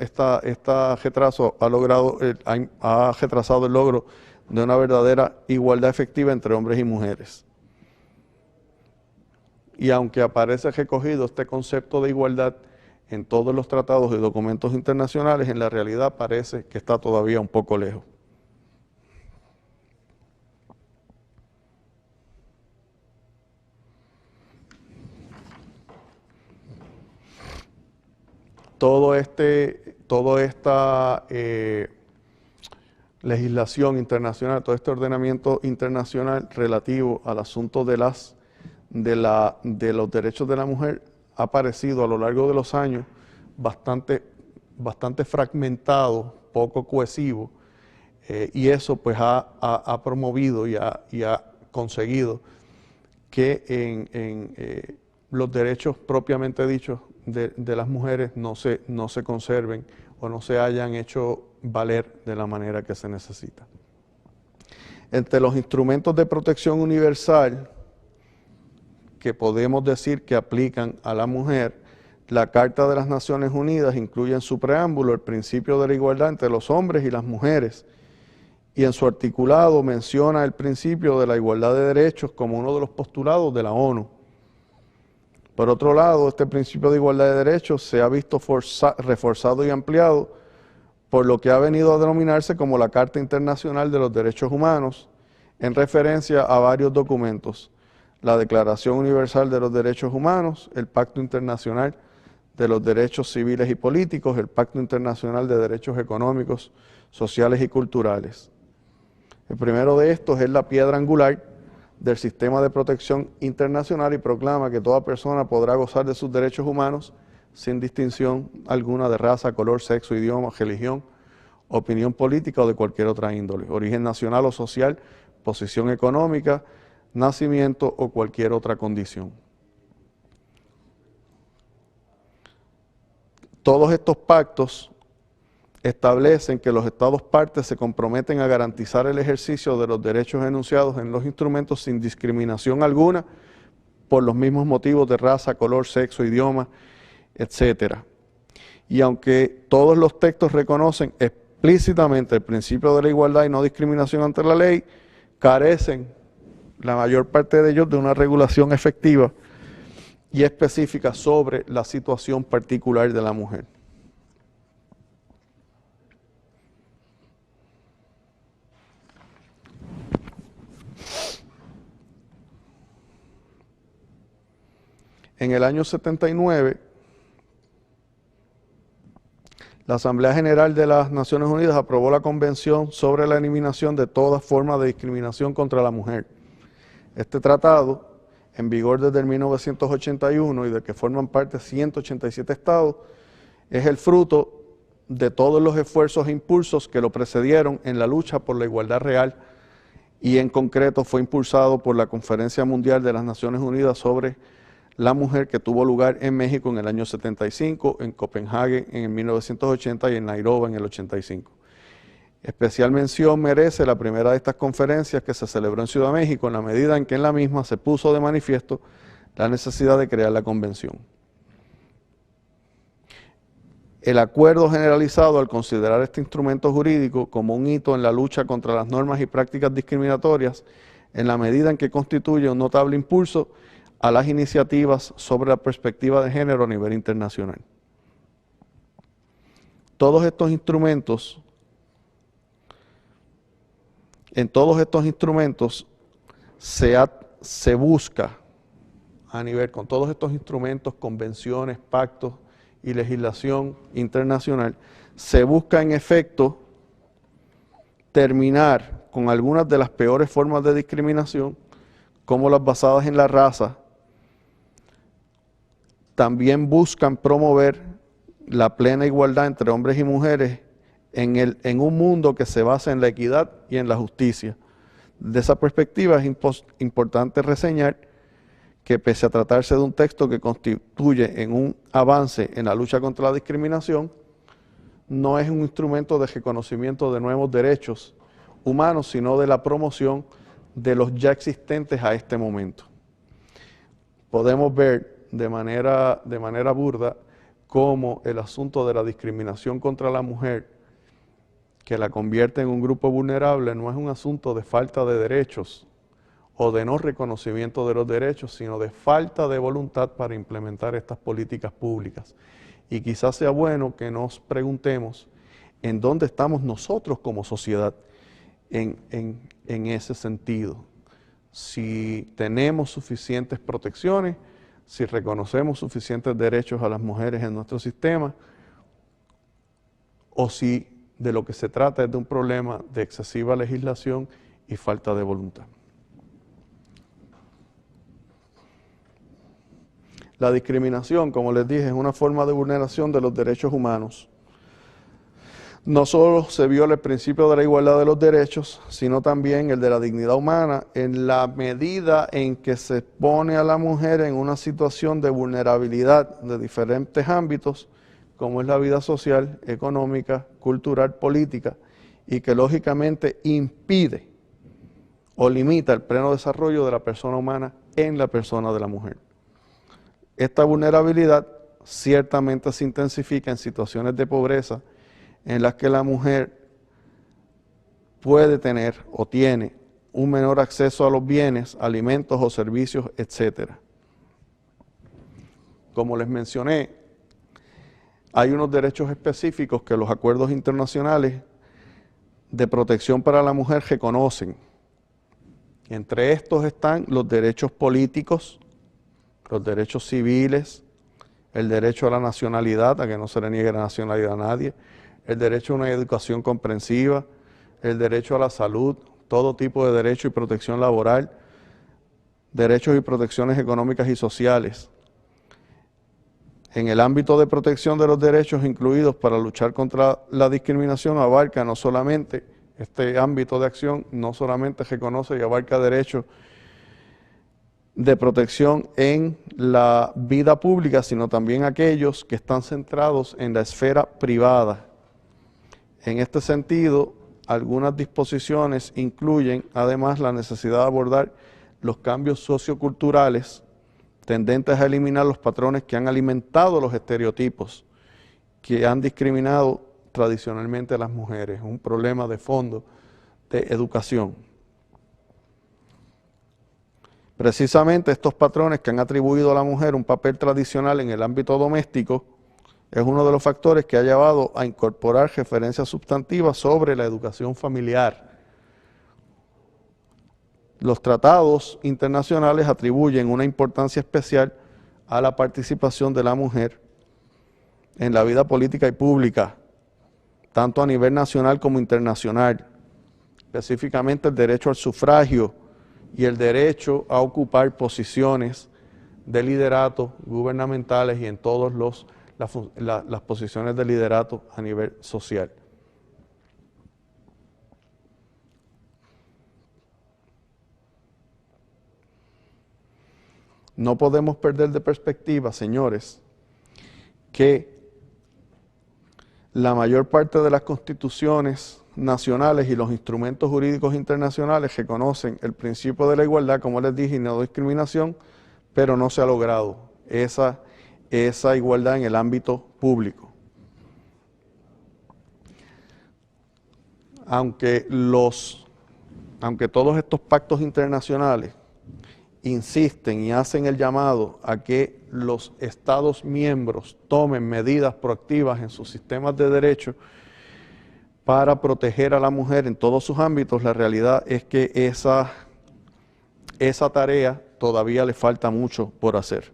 retraso ha retrasado el logro de una verdadera igualdad efectiva entre hombres y mujeres. Y aunque aparece recogido este concepto de igualdad en todos los tratados y documentos internacionales, en la realidad parece que está todavía un poco lejos. Toda esta legislación internacional, todo este ordenamiento internacional relativo al asunto de los derechos de la mujer ha parecido a lo largo de los años bastante fragmentado, poco cohesivo, y eso pues ha promovido y ha conseguido que en los derechos propiamente dichos de las mujeres no se conserven o no se hayan hecho valer de la manera que se necesita. Entre los instrumentos de protección universal que podemos decir que aplican a la mujer, la Carta de las Naciones Unidas incluye en su preámbulo el principio de la igualdad entre los hombres y las mujeres, y en su articulado menciona el principio de la igualdad de derechos como uno de los postulados de la ONU. Por otro lado, este principio de igualdad de derechos se ha visto reforzado y ampliado por lo que ha venido a denominarse como la Carta Internacional de los Derechos Humanos, en referencia a varios documentos: la Declaración Universal de los Derechos Humanos, el Pacto Internacional de los Derechos Civiles y Políticos, el Pacto Internacional de Derechos Económicos, Sociales y Culturales. El primero de estos es la piedra angular del sistema de protección internacional y proclama que toda persona podrá gozar de sus derechos humanos sin distinción alguna de raza, color, sexo, idioma, religión, opinión política o de cualquier otra índole, origen nacional o social, posición económica, nacimiento o cualquier otra condición. Todos estos pactos establecen que los Estados partes se comprometen a garantizar el ejercicio de los derechos enunciados en los instrumentos sin discriminación alguna por los mismos motivos de raza, color, sexo, idioma, etc. Y aunque todos los textos reconocen explícitamente el principio de la igualdad y no discriminación ante la ley, carecen la mayor parte de ellos de una regulación efectiva y específica sobre la situación particular de la mujer. En el año 79, la Asamblea General de las Naciones Unidas aprobó la Convención sobre la eliminación de toda forma de discriminación contra la mujer. Este tratado, en vigor desde el 1981 y de que forman parte 187 estados, es el fruto de todos los esfuerzos e impulsos que lo precedieron en la lucha por la igualdad real, y en concreto fue impulsado por la Conferencia Mundial de las Naciones Unidas sobre la mujer, que tuvo lugar en México en el año 75, en Copenhague en el 1980 y en Nairobi en el 85. Especial mención merece la primera de estas conferencias que se celebró en Ciudad de México, en la medida en que en la misma se puso de manifiesto la necesidad de crear la convención. El acuerdo generalizado al considerar este instrumento jurídico como un hito en la lucha contra las normas y prácticas discriminatorias, en la medida en que constituye un notable impulso a las iniciativas sobre la perspectiva de género a nivel internacional. Todos estos instrumentos, en todos estos instrumentos se busca a nivel, con todos estos instrumentos, convenciones, pactos y legislación internacional, se busca en efecto terminar con algunas de las peores formas de discriminación, como las basadas en la raza. También buscan promover la plena igualdad entre hombres y mujeres en un mundo que se basa en la equidad y en la justicia. De esa perspectiva es importante reseñar que pese a tratarse de un texto que constituye en un avance en la lucha contra la discriminación, no es un instrumento de reconocimiento de nuevos derechos humanos, sino de la promoción de los ya existentes a este momento. Podemos ver de manera burda cómo el asunto de la discriminación contra la mujer, que la convierte en un grupo vulnerable, no es un asunto de falta de derechos o de no reconocimiento de los derechos, sino de falta de voluntad para implementar estas políticas públicas. Y quizás sea bueno que nos preguntemos en dónde estamos nosotros como sociedad en ese sentido. Si tenemos suficientes protecciones, si reconocemos suficientes derechos a las mujeres en nuestro sistema, o si de lo que se trata es de un problema de excesiva legislación y falta de voluntad. La discriminación, como les dije, es una forma de vulneración de los derechos humanos. No solo se viola el principio de la igualdad de los derechos, sino también el de la dignidad humana, en la medida en que se pone a la mujer en una situación de vulnerabilidad de diferentes ámbitos, como es la vida social, económica, cultural, política, y que lógicamente impide o limita el pleno desarrollo de la persona humana en la persona de la mujer. Esta vulnerabilidad ciertamente se intensifica en situaciones de pobreza en las que la mujer puede tener o tiene un menor acceso a los bienes, alimentos o servicios, etc. Como les mencioné, hay unos derechos específicos que los acuerdos internacionales de protección para la mujer reconocen. Entre estos están los derechos políticos, los derechos civiles, el derecho a la nacionalidad, a que no se le niegue la nacionalidad a nadie, el derecho a una educación comprensiva, el derecho a la salud, todo tipo de derecho y protección laboral, derechos y protecciones económicas y sociales. En el ámbito de protección de los derechos incluidos para luchar contra la discriminación abarca no solamente, este ámbito de acción no solamente reconoce y abarca derechos de protección en la vida pública, sino también aquellos que están centrados en la esfera privada. En este sentido, algunas disposiciones incluyen además la necesidad de abordar los cambios socioculturales tendentes a eliminar los patrones que han alimentado los estereotipos que han discriminado tradicionalmente a las mujeres, un problema de fondo de educación. Precisamente estos patrones que han atribuido a la mujer un papel tradicional en el ámbito doméstico es uno de los factores que ha llevado a incorporar referencias sustantivas sobre la educación familiar. Los tratados internacionales atribuyen una importancia especial a la participación de la mujer en la vida política y pública, tanto a nivel nacional como internacional, específicamente el derecho al sufragio y el derecho a ocupar posiciones de liderato gubernamentales y en todas las posiciones de liderato a nivel social. No podemos perder de perspectiva, señores, que la mayor parte de las constituciones nacionales y los instrumentos jurídicos internacionales reconocen el principio de la igualdad, como les dije, y no discriminación, pero no se ha logrado esa igualdad en el ámbito público. Aunque todos estos pactos internacionales insisten y hacen el llamado a que los Estados miembros tomen medidas proactivas en sus sistemas de derecho para proteger a la mujer en todos sus ámbitos, la realidad es que esa tarea todavía le falta mucho por hacer.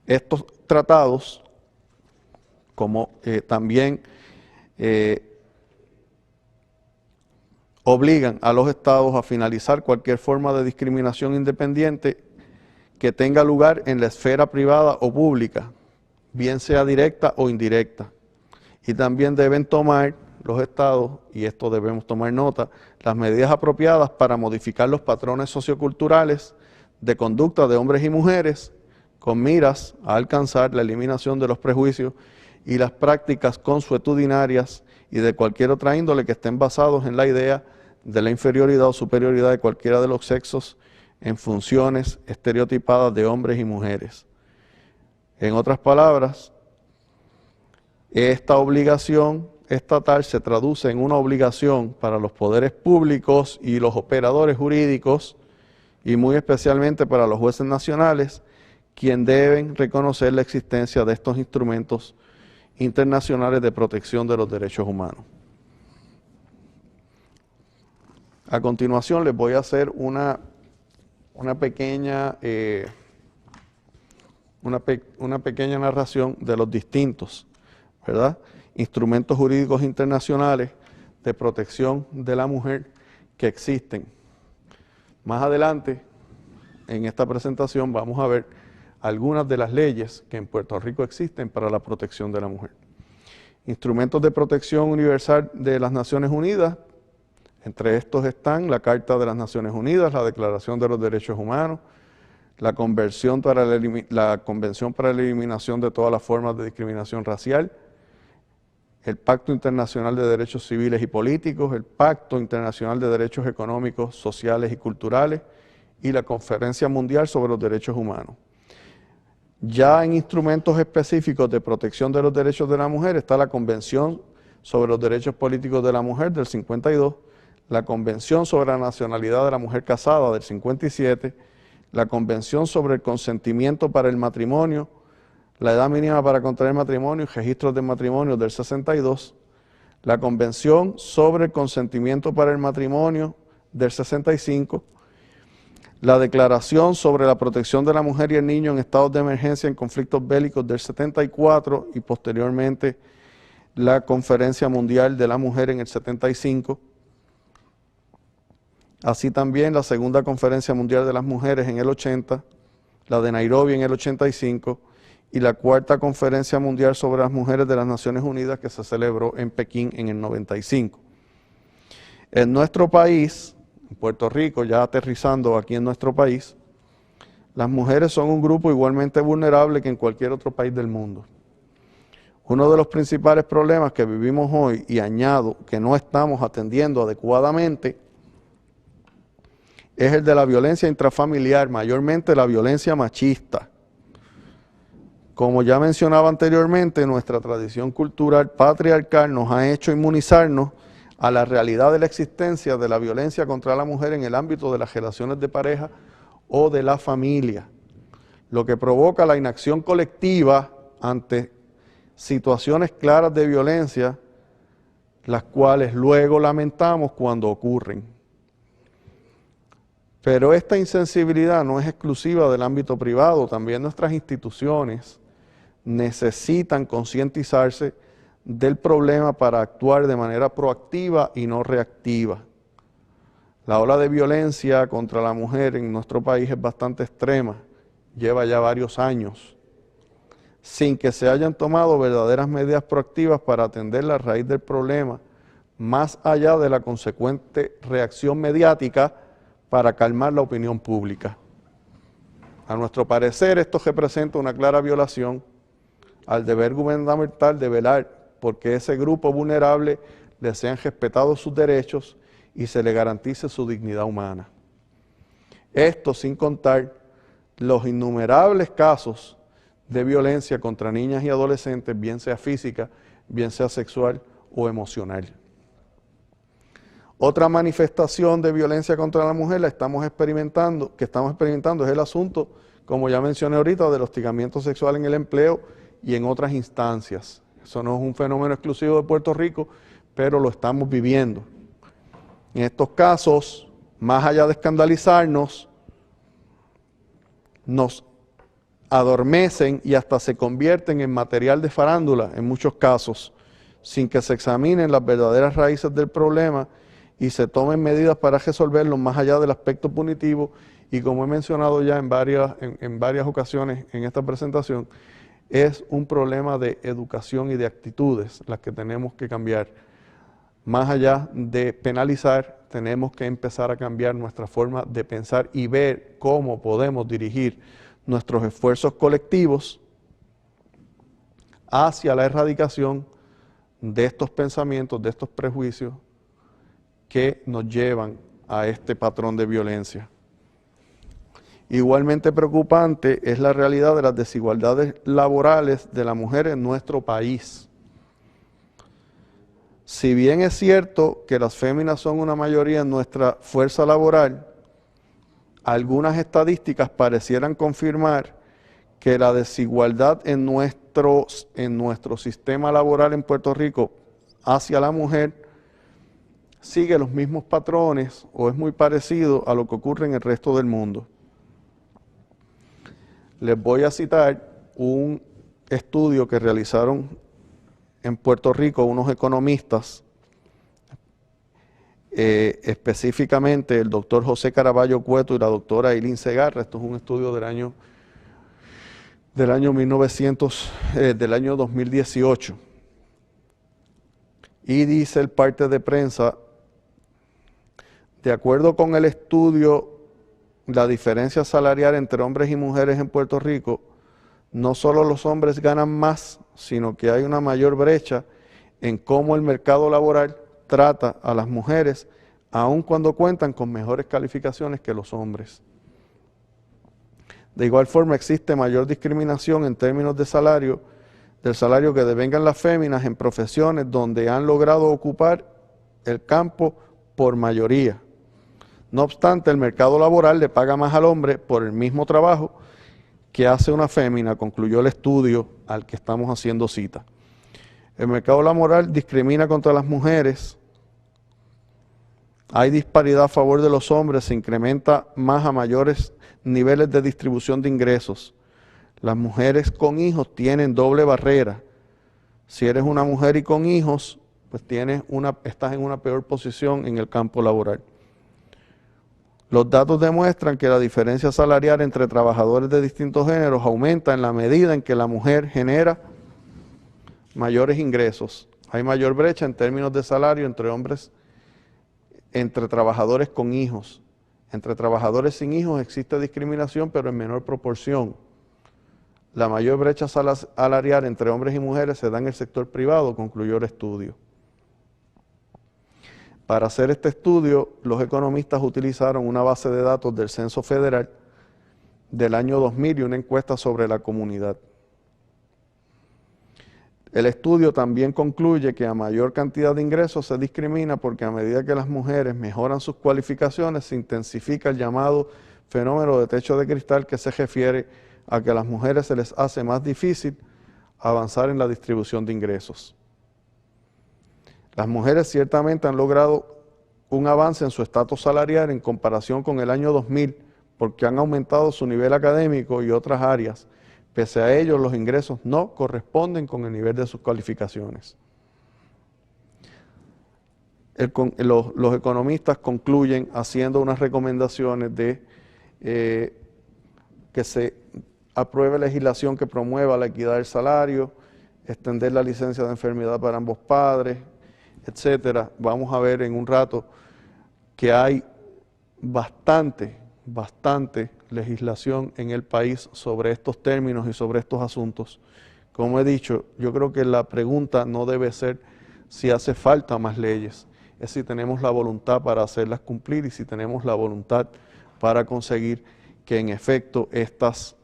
Estos tratados, como también obligan a los estados a finalizar cualquier forma de discriminación independiente que tenga lugar en la esfera privada o pública, bien sea directa o indirecta. Y también deben tomar los estados, y esto debemos tomar nota, las medidas apropiadas para modificar los patrones socioculturales de conducta de hombres y mujeres con miras a alcanzar la eliminación de los prejuicios y las prácticas consuetudinarias y de cualquier otra índole que estén basados en la idea de la inferioridad o superioridad de cualquiera de los sexos en funciones estereotipadas de hombres y mujeres. En otras palabras, esta obligación estatal se traduce en una obligación para los poderes públicos y los operadores jurídicos, y muy especialmente para los jueces nacionales, quien deben reconocer la existencia de estos instrumentos internacionales de protección de los derechos humanos. A continuación les voy a hacer una pequeña narración de los distintos, ¿verdad?, instrumentos jurídicos internacionales de protección de la mujer que existen. Más adelante, en esta presentación, vamos a ver algunas de las leyes que en Puerto Rico existen para la protección de la mujer. Instrumentos de protección universal de las Naciones Unidas. Entre estos están la Carta de las Naciones Unidas, la Declaración de los Derechos Humanos, la Convención para la Eliminación de todas las formas de discriminación racial, el Pacto Internacional de Derechos Civiles y Políticos, el Pacto Internacional de Derechos Económicos, Sociales y Culturales y la Conferencia Mundial sobre los Derechos Humanos. Ya en instrumentos específicos de protección de los derechos de la mujer está la Convención sobre los Derechos Políticos de la Mujer del 52, la Convención sobre la Nacionalidad de la Mujer Casada del 57, la Convención sobre el Consentimiento para el Matrimonio, la edad mínima para contraer matrimonio y registros de matrimonio del 62, la Convención sobre el Consentimiento para el Matrimonio del 65, la Declaración sobre la Protección de la Mujer y el Niño en estados de emergencia en conflictos bélicos del 74 y posteriormente la Conferencia Mundial de la Mujer en el 75, así también la Segunda Conferencia Mundial de las Mujeres en el 80, la de Nairobi en el 85 y la Cuarta Conferencia Mundial sobre las Mujeres de las Naciones Unidas que se celebró en Pekín en el 95. En nuestro país, en Puerto Rico, ya aterrizando aquí en nuestro país, las mujeres son un grupo igualmente vulnerable que en cualquier otro país del mundo. Uno de los principales problemas que vivimos hoy, y añado que no estamos atendiendo adecuadamente, es el de la violencia intrafamiliar, mayormente la violencia machista. Como ya mencionaba anteriormente, nuestra tradición cultural patriarcal nos ha hecho inmunizarnos a la realidad de la existencia de la violencia contra la mujer en el ámbito de las relaciones de pareja o de la familia, lo que provoca la inacción colectiva ante situaciones claras de violencia, las cuales luego lamentamos cuando ocurren. Pero esta insensibilidad no es exclusiva del ámbito privado, también nuestras instituciones necesitan concientizarse del problema para actuar de manera proactiva y no reactiva. La ola de violencia contra la mujer en nuestro país es bastante extrema, lleva ya varios años, sin que se hayan tomado verdaderas medidas proactivas para atender la raíz del problema, más allá de la consecuente reacción mediática para calmar la opinión pública. A nuestro parecer, esto representa una clara violación al deber gubernamental de velar porque ese grupo vulnerable le sean respetados sus derechos y se le garantice su dignidad humana. Esto sin contar los innumerables casos de violencia contra niñas y adolescentes, bien sea física, bien sea sexual o emocional. Otra manifestación de violencia contra la mujer que estamos experimentando es el asunto, como ya mencioné ahorita, del hostigamiento sexual en el empleo y en otras instancias. Eso no es un fenómeno exclusivo de Puerto Rico, pero lo estamos viviendo. En estos casos, más allá de escandalizarnos, nos adormecen y hasta se convierten en material de farándula en muchos casos, sin que se examinen las verdaderas raíces del problema y se tomen medidas para resolverlo más allá del aspecto punitivo. Y como he mencionado ya en varias ocasiones en esta presentación, es un problema de educación y de actitudes las que tenemos que cambiar. Más allá de penalizar, tenemos que empezar a cambiar nuestra forma de pensar y ver cómo podemos dirigir nuestros esfuerzos colectivos hacia la erradicación de estos pensamientos, de estos prejuicios que nos llevan a este patrón de violencia. Igualmente preocupante es la realidad de las desigualdades laborales de la mujer en nuestro país. Si bien es cierto que las féminas son una mayoría en nuestra fuerza laboral, algunas estadísticas parecieran confirmar que la desigualdad en nuestro sistema laboral en Puerto Rico hacia la mujer sigue los mismos patrones o es muy parecido a lo que ocurre en el resto del mundo. Les voy a citar un estudio que realizaron en Puerto Rico unos economistas, específicamente el doctor José Caraballo Cueto y la doctora Eileen Segarra. Esto es un estudio del año 2018. Y dice el parte de prensa: de acuerdo con el estudio, la diferencia salarial entre hombres y mujeres en Puerto Rico, no solo los hombres ganan más, sino que hay una mayor brecha en cómo el mercado laboral trata a las mujeres, aun cuando cuentan con mejores calificaciones que los hombres. De igual forma, existe mayor discriminación en términos de salario, del salario que devengan las féminas en profesiones donde han logrado ocupar el campo por mayoría. No obstante, el mercado laboral le paga más al hombre por el mismo trabajo que hace una fémina, concluyó el estudio al que estamos haciendo cita. El mercado laboral discrimina contra las mujeres, hay disparidad a favor de los hombres, se incrementa más a mayores niveles de distribución de ingresos. Las mujeres con hijos tienen doble barrera. Si eres una mujer y con hijos, pues estás en una peor posición en el campo laboral. Los datos demuestran que la diferencia salarial entre trabajadores de distintos géneros aumenta en la medida en que la mujer genera mayores ingresos. Hay mayor brecha en términos de salario entre hombres, entre trabajadores con hijos. Entre trabajadores sin hijos existe discriminación, pero en menor proporción. La mayor brecha salarial entre hombres y mujeres se da en el sector privado, concluyó el estudio. Para hacer este estudio, los economistas utilizaron una base de datos del Censo Federal del año 2000 y una encuesta sobre la comunidad. El estudio también concluye que a mayor cantidad de ingresos se discrimina porque a medida que las mujeres mejoran sus cualificaciones se intensifica el llamado fenómeno de techo de cristal, que se refiere a que a las mujeres se les hace más difícil avanzar en la distribución de ingresos. Las mujeres ciertamente han logrado un avance en su estatus salarial en comparación con el año 2000 porque han aumentado su nivel académico y otras áreas. Pese a ello, los ingresos no corresponden con el nivel de sus cualificaciones. Los economistas concluyen haciendo unas recomendaciones de que se apruebe legislación que promueva la equidad del salario, extender la licencia de enfermedad para ambos padres, etcétera. Vamos a ver en un rato que hay bastante legislación en el país sobre estos términos y sobre estos asuntos. Como he dicho, yo creo que la pregunta no debe ser si hace falta más leyes, es si tenemos la voluntad para hacerlas cumplir y si tenemos la voluntad para conseguir que en efecto esta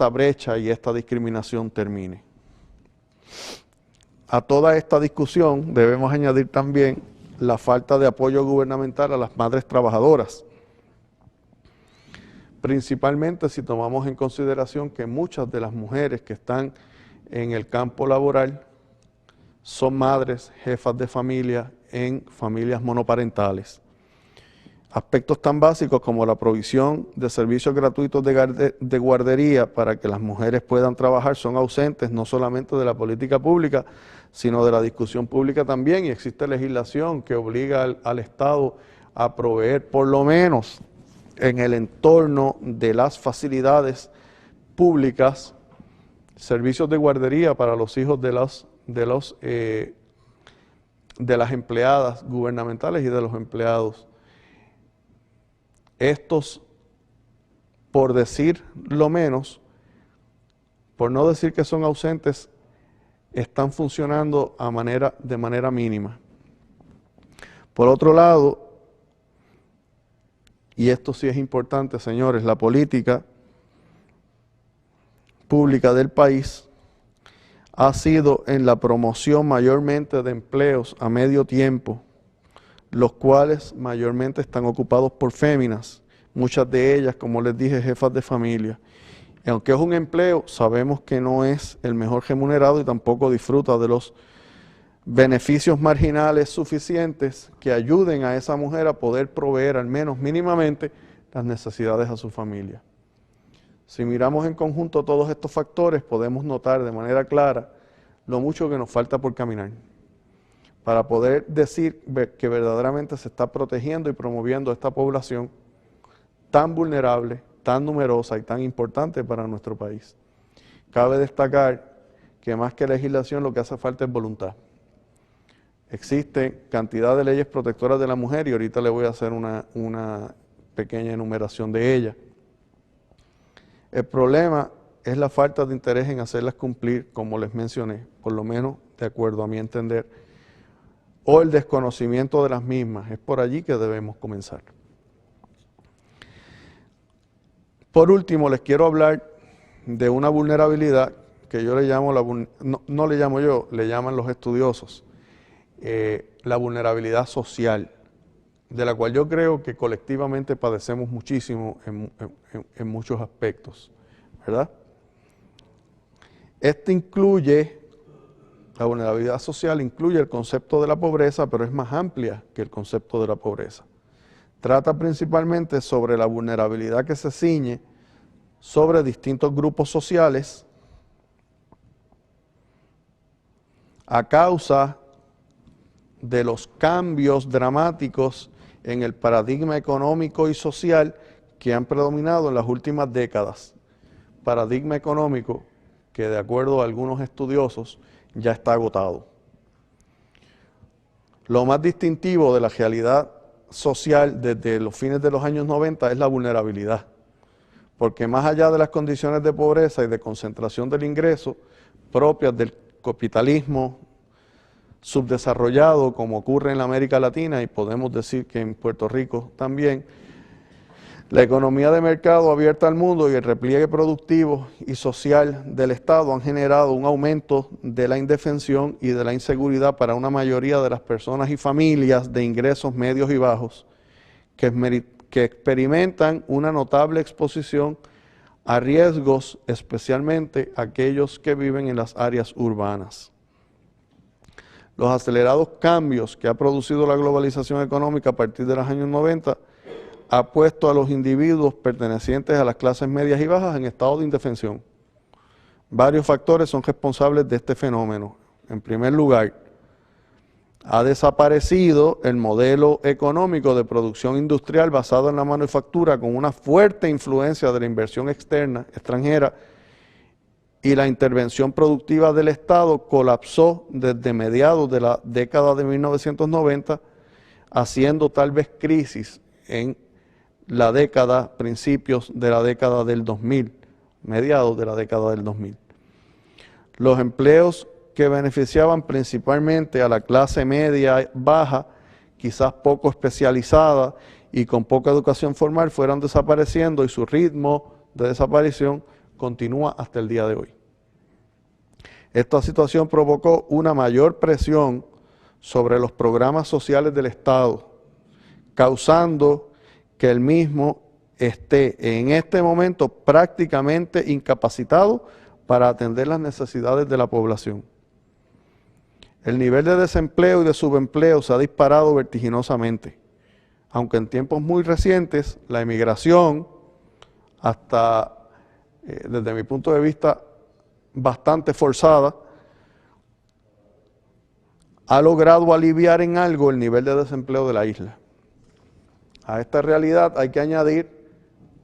brecha y esta discriminación termine. A toda esta discusión debemos añadir también la falta de apoyo gubernamental a las madres trabajadoras, principalmente si tomamos en consideración que muchas de las mujeres que están en el campo laboral son madres, jefas de familia en familias monoparentales. Aspectos tan básicos como la provisión de servicios gratuitos de guardería para que las mujeres puedan trabajar son ausentes no solamente de la política pública, sino de la discusión pública también, y existe legislación que obliga al Estado a proveer por lo menos en el entorno de las facilidades públicas servicios de guardería para los hijos de las empleadas gubernamentales y de los empleados. Estos, por decir lo menos, por no decir que son ausentes, están funcionando de manera mínima. Por otro lado, y esto sí es importante, señores, la política pública del país ha sido en la promoción mayormente de empleos a medio tiempo, los cuales mayormente están ocupados por féminas, muchas de ellas, como les dije, jefas de familia. Y aunque es un empleo, sabemos que no es el mejor remunerado y tampoco disfruta de los beneficios marginales suficientes que ayuden a esa mujer a poder proveer al menos mínimamente las necesidades a su familia. Si miramos en conjunto todos estos factores, podemos notar de manera clara lo mucho que nos falta por caminar para poder decir que verdaderamente se está protegiendo y promoviendo a esta población tan vulnerable, tan numerosa y tan importante para nuestro país. Cabe destacar que más que legislación lo que hace falta es voluntad. Existe cantidad de leyes protectoras de la mujer y ahorita le voy a hacer una pequeña enumeración de ellas. El problema es la falta de interés en hacerlas cumplir, como les mencioné, por lo menos de acuerdo a mi entender, o el desconocimiento de las mismas. Es por allí que debemos comenzar. Por último, les quiero hablar de una vulnerabilidad que yo le llamo, no le llamo yo, le llaman los estudiosos, la vulnerabilidad social, de la cual yo creo que colectivamente padecemos muchísimo en muchos aspectos, ¿verdad? La vulnerabilidad social incluye el concepto de la pobreza, pero es más amplia que el concepto de la pobreza. Trata principalmente sobre la vulnerabilidad que se ciñe sobre distintos grupos sociales a causa de los cambios dramáticos en el paradigma económico y social que han predominado en las últimas décadas. Paradigma económico que, de acuerdo a algunos estudiosos, ya está agotado. Lo más distintivo de la realidad social desde los fines de los años 90 es la vulnerabilidad, porque más allá de las condiciones de pobreza y de concentración del ingreso propias del capitalismo subdesarrollado, como ocurre en la América Latina y podemos decir que en Puerto Rico también, la economía de mercado abierta al mundo y el repliegue productivo y social del Estado han generado un aumento de la indefensión y de la inseguridad para una mayoría de las personas y familias de ingresos medios y bajos que experimentan una notable exposición a riesgos, especialmente aquellos que viven en las áreas urbanas. Los acelerados cambios que ha producido la globalización económica a partir de los años 90 ha puesto a los individuos pertenecientes a las clases medias y bajas en estado de indefensión. Varios factores son responsables de este fenómeno. En primer lugar, ha desaparecido el modelo económico de producción industrial basado en la manufactura con una fuerte influencia de la inversión extranjera, y la intervención productiva del Estado colapsó desde mediados de la década de 1990, haciendo tal vez crisis en principios de la década del 2000, mediados de la década del 2000. Los empleos que beneficiaban principalmente a la clase media baja, quizás poco especializada y con poca educación formal fueron desapareciendo y su ritmo de desaparición continúa hasta el día de hoy. Esta situación provocó una mayor presión sobre los programas sociales del Estado, causando que el mismo esté en este momento prácticamente incapacitado para atender las necesidades de la población. El nivel de desempleo y de subempleo se ha disparado vertiginosamente, aunque en tiempos muy recientes la emigración, hasta desde mi punto de vista bastante forzada, ha logrado aliviar en algo el nivel de desempleo de la isla. A esta realidad hay que añadir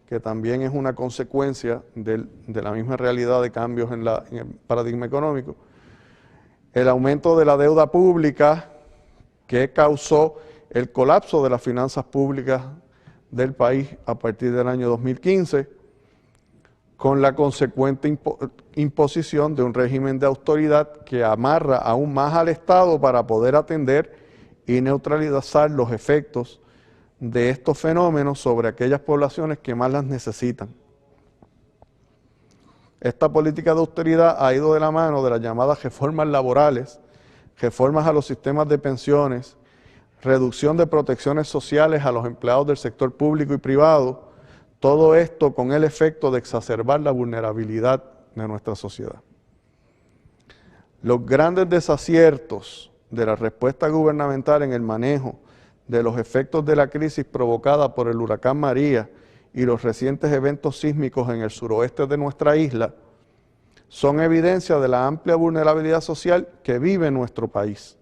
que también es una consecuencia de la misma realidad de cambios en el paradigma económico, el aumento de la deuda pública que causó el colapso de las finanzas públicas del país a partir del año 2015, con la consecuente imposición de un régimen de autoridad que amarra aún más al Estado para poder atender y neutralizar los efectos de estos fenómenos sobre aquellas poblaciones que más las necesitan. Esta política de austeridad ha ido de la mano de las llamadas reformas laborales, reformas a los sistemas de pensiones, reducción de protecciones sociales a los empleados del sector público y privado, todo esto con el efecto de exacerbar la vulnerabilidad de nuestra sociedad. Los grandes desaciertos de la respuesta gubernamental en el manejo de los efectos de la crisis provocada por el huracán María y los recientes eventos sísmicos en el suroeste de nuestra isla son evidencia de la amplia vulnerabilidad social que vive nuestro país.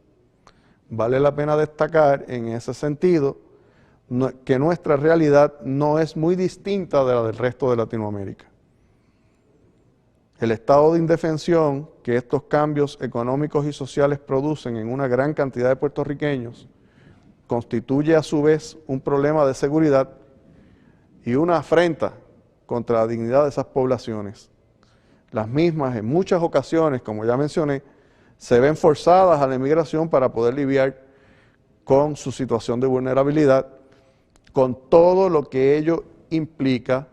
Vale la pena destacar en ese sentido que nuestra realidad no es muy distinta de la del resto de Latinoamérica. El estado de indefensión que estos cambios económicos y sociales producen en una gran cantidad de puertorriqueños constituye a su vez un problema de seguridad y una afrenta contra la dignidad de esas poblaciones. Las mismas, en muchas ocasiones, como ya mencioné, se ven forzadas a la emigración para poder lidiar con su situación de vulnerabilidad, con todo lo que ello implica,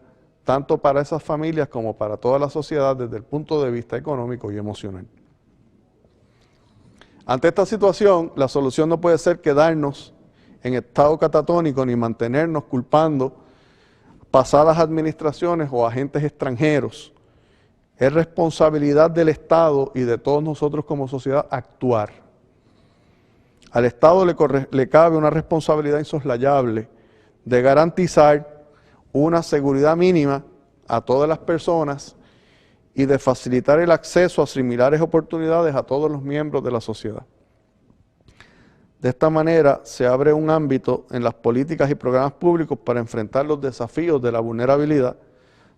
tanto para esas familias como para toda la sociedad desde el punto de vista económico y emocional. Ante esta situación, la solución no puede ser quedarnos en estado catatónico ni mantenernos culpando pasadas administraciones o agentes extranjeros. Es responsabilidad del Estado y de todos nosotros como sociedad actuar. Al Estado le cabe una responsabilidad insoslayable de garantizar una seguridad mínima a todas las personas y de facilitar el acceso a similares oportunidades a todos los miembros de la sociedad. De esta manera se abre un ámbito en las políticas y programas públicos para enfrentar los desafíos de la vulnerabilidad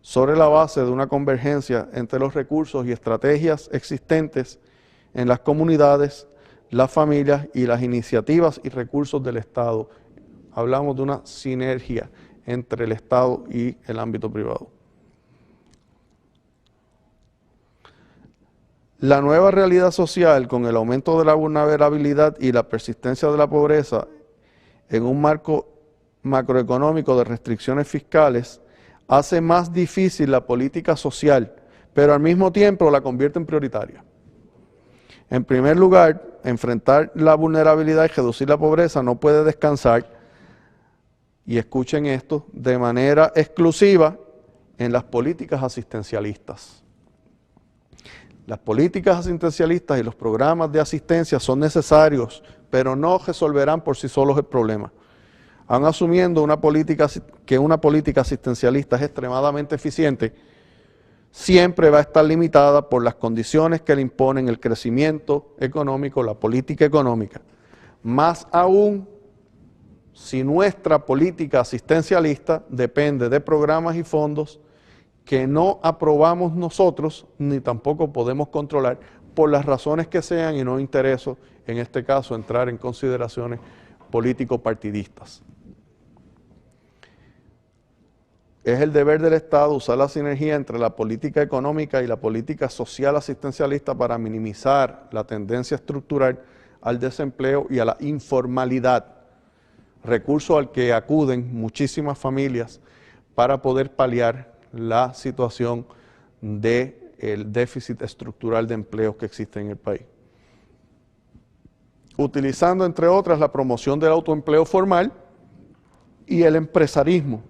sobre la base de una convergencia entre los recursos y estrategias existentes en las comunidades, las familias y las iniciativas y recursos del Estado. Hablamos de una sinergia entre el Estado y el ámbito privado. La nueva realidad social, con el aumento de la vulnerabilidad y la persistencia de la pobreza en un marco macroeconómico de restricciones fiscales, hace más difícil la política social, pero al mismo tiempo la convierte en prioritaria. En primer lugar, enfrentar la vulnerabilidad y reducir la pobreza no puede descansar, y escuchen esto, de manera exclusiva en las políticas asistencialistas. Las políticas asistencialistas y los programas de asistencia son necesarios, pero no resolverán por sí solos el problema. Aun asumiendo que una política asistencialista es extremadamente eficiente, siempre va a estar limitada por las condiciones que le imponen el crecimiento económico, la política económica. Más aún si nuestra política asistencialista depende de programas y fondos que no aprobamos nosotros ni tampoco podemos controlar por las razones que sean, y no intereso en este caso entrar en consideraciones político-partidistas. Es el deber del Estado usar la sinergia entre la política económica y la política social asistencialista para minimizar la tendencia estructural al desempleo y a la informalidad, recurso al que acuden muchísimas familias para poder paliar la situación del déficit estructural de empleos que existe en el país. Utilizando, entre otras, la promoción del autoempleo formal y el empresarismo.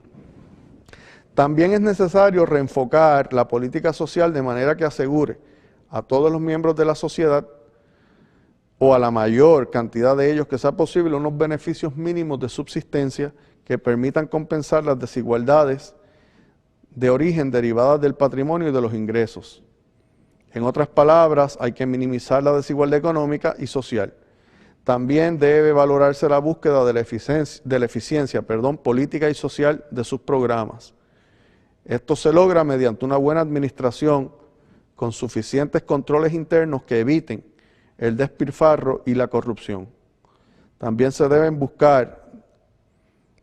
También es necesario reenfocar la política social de manera que asegure a todos los miembros de la sociedad, o a la mayor cantidad de ellos que sea posible, unos beneficios mínimos de subsistencia que permitan compensar las desigualdades de origen derivadas del patrimonio y de los ingresos. En otras palabras, hay que minimizar la desigualdad económica y social. También debe valorarse la búsqueda de la eficiencia política y social de sus programas. Esto se logra mediante una buena administración con suficientes controles internos que eviten el despilfarro y la corrupción. También se deben buscar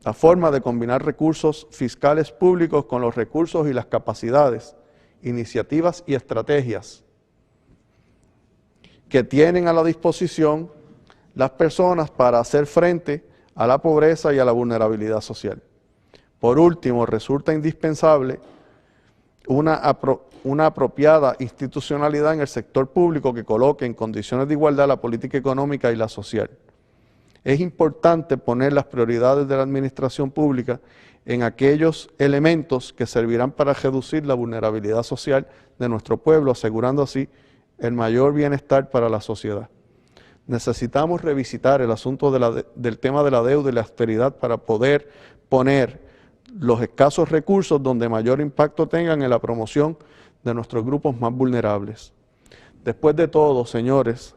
la forma de combinar recursos fiscales públicos con los recursos y las capacidades, iniciativas y estrategias que tienen a la disposición las personas para hacer frente a la pobreza y a la vulnerabilidad social. Por último, resulta indispensable una apropiada institucionalidad en el sector público que coloque en condiciones de igualdad la política económica y la social. Es importante poner las prioridades de la administración pública en aquellos elementos que servirán para reducir la vulnerabilidad social de nuestro pueblo, asegurando así el mayor bienestar para la sociedad. Necesitamos revisitar el asunto del tema de la deuda y la austeridad para poder poner los escasos recursos donde mayor impacto tengan en la promoción de nuestros grupos más vulnerables. Después de todo, señores,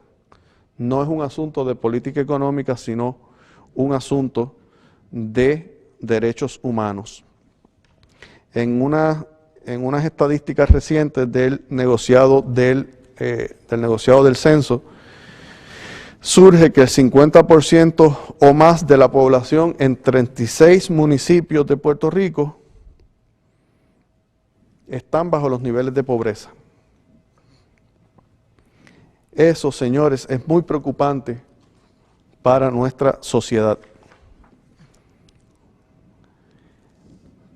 no es un asunto de política económica, sino un asunto de derechos humanos. En unas estadísticas recientes del negociado del censo, surge que el 50% o más de la población en 36 municipios de Puerto Rico están bajo los niveles de pobreza. Eso, señores, es muy preocupante para nuestra sociedad.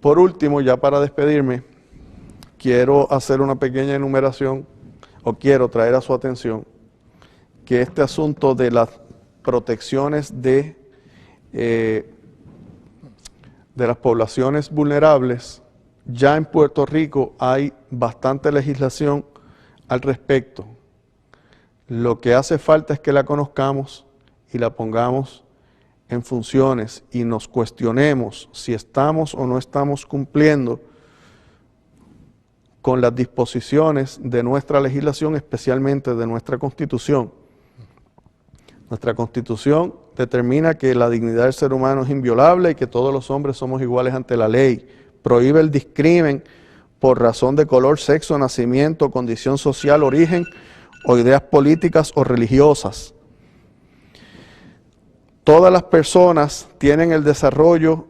Por último, ya para despedirme, quiero hacer una pequeña enumeración, o quiero traer a su atención, que este asunto de las protecciones de las poblaciones vulnerables, ya en Puerto Rico hay bastante legislación al respecto. Lo que hace falta es que la conozcamos y la pongamos en funciones y nos cuestionemos si estamos o no estamos cumpliendo con las disposiciones de nuestra legislación, especialmente de nuestra Constitución. Nuestra Constitución determina que la dignidad del ser humano es inviolable y que todos los hombres somos iguales ante la ley. Prohíbe el discrimen por razón de color, sexo, nacimiento, condición social, origen o ideas políticas o religiosas. Todas las personas tienen el derecho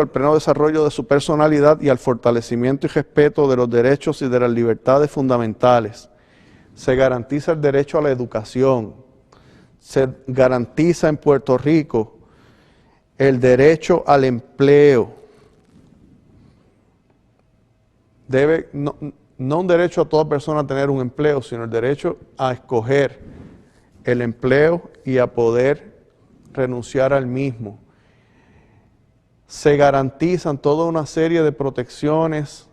al pleno desarrollo de su personalidad y al fortalecimiento y respeto de los derechos y de las libertades fundamentales. Se garantiza el derecho a la educación. Se garantiza en Puerto Rico el derecho al empleo. No un derecho a toda persona a tener un empleo, sino el derecho a escoger el empleo y a poder renunciar al mismo. Se garantizan toda una serie de protecciones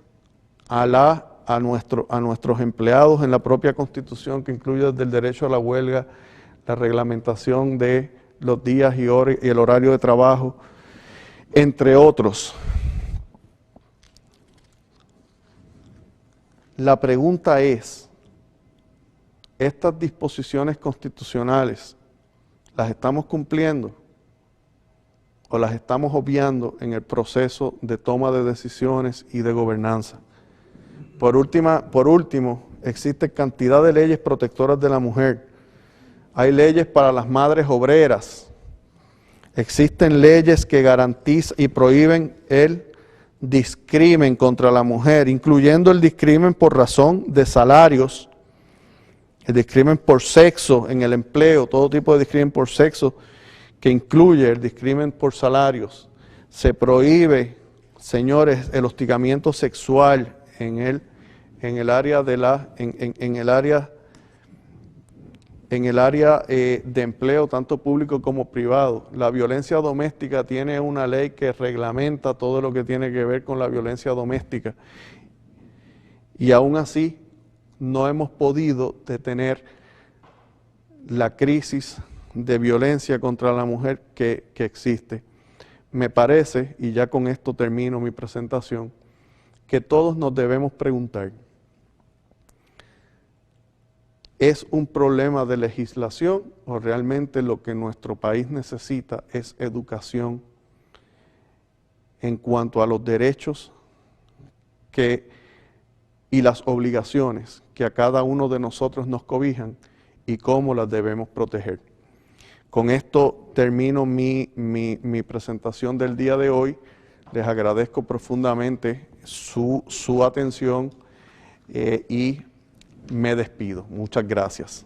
a nuestros empleados en la propia Constitución, que incluye desde el derecho a la huelga, la reglamentación de los días y el horario de trabajo, entre otros. La pregunta es, ¿estas disposiciones constitucionales las estamos cumpliendo o las estamos obviando en el proceso de toma de decisiones y de gobernanza? Por último, existe cantidad de leyes protectoras de la mujer. Hay leyes para las madres obreras. Existen leyes que garantizan y prohíben el discrimen contra la mujer, incluyendo el discrimen por razón de salarios, el discrimen por sexo en el empleo, todo tipo de discrimen por sexo que incluye el discrimen por salarios. Se prohíbe, señores, el hostigamiento sexual en el área de empleo, tanto público como privado. La violencia doméstica tiene una ley que reglamenta todo lo que tiene que ver con la violencia doméstica. Y aún así, no hemos podido detener la crisis de violencia contra la mujer que existe. Me parece, y ya con esto termino mi presentación, que todos nos debemos preguntar, ¿es un problema de legislación o realmente lo que nuestro país necesita es educación en cuanto a los derechos y las obligaciones que a cada uno de nosotros nos cobijan y cómo las debemos proteger? Con esto termino mi presentación del día de hoy. Les agradezco profundamente su atención y me despido. Muchas gracias.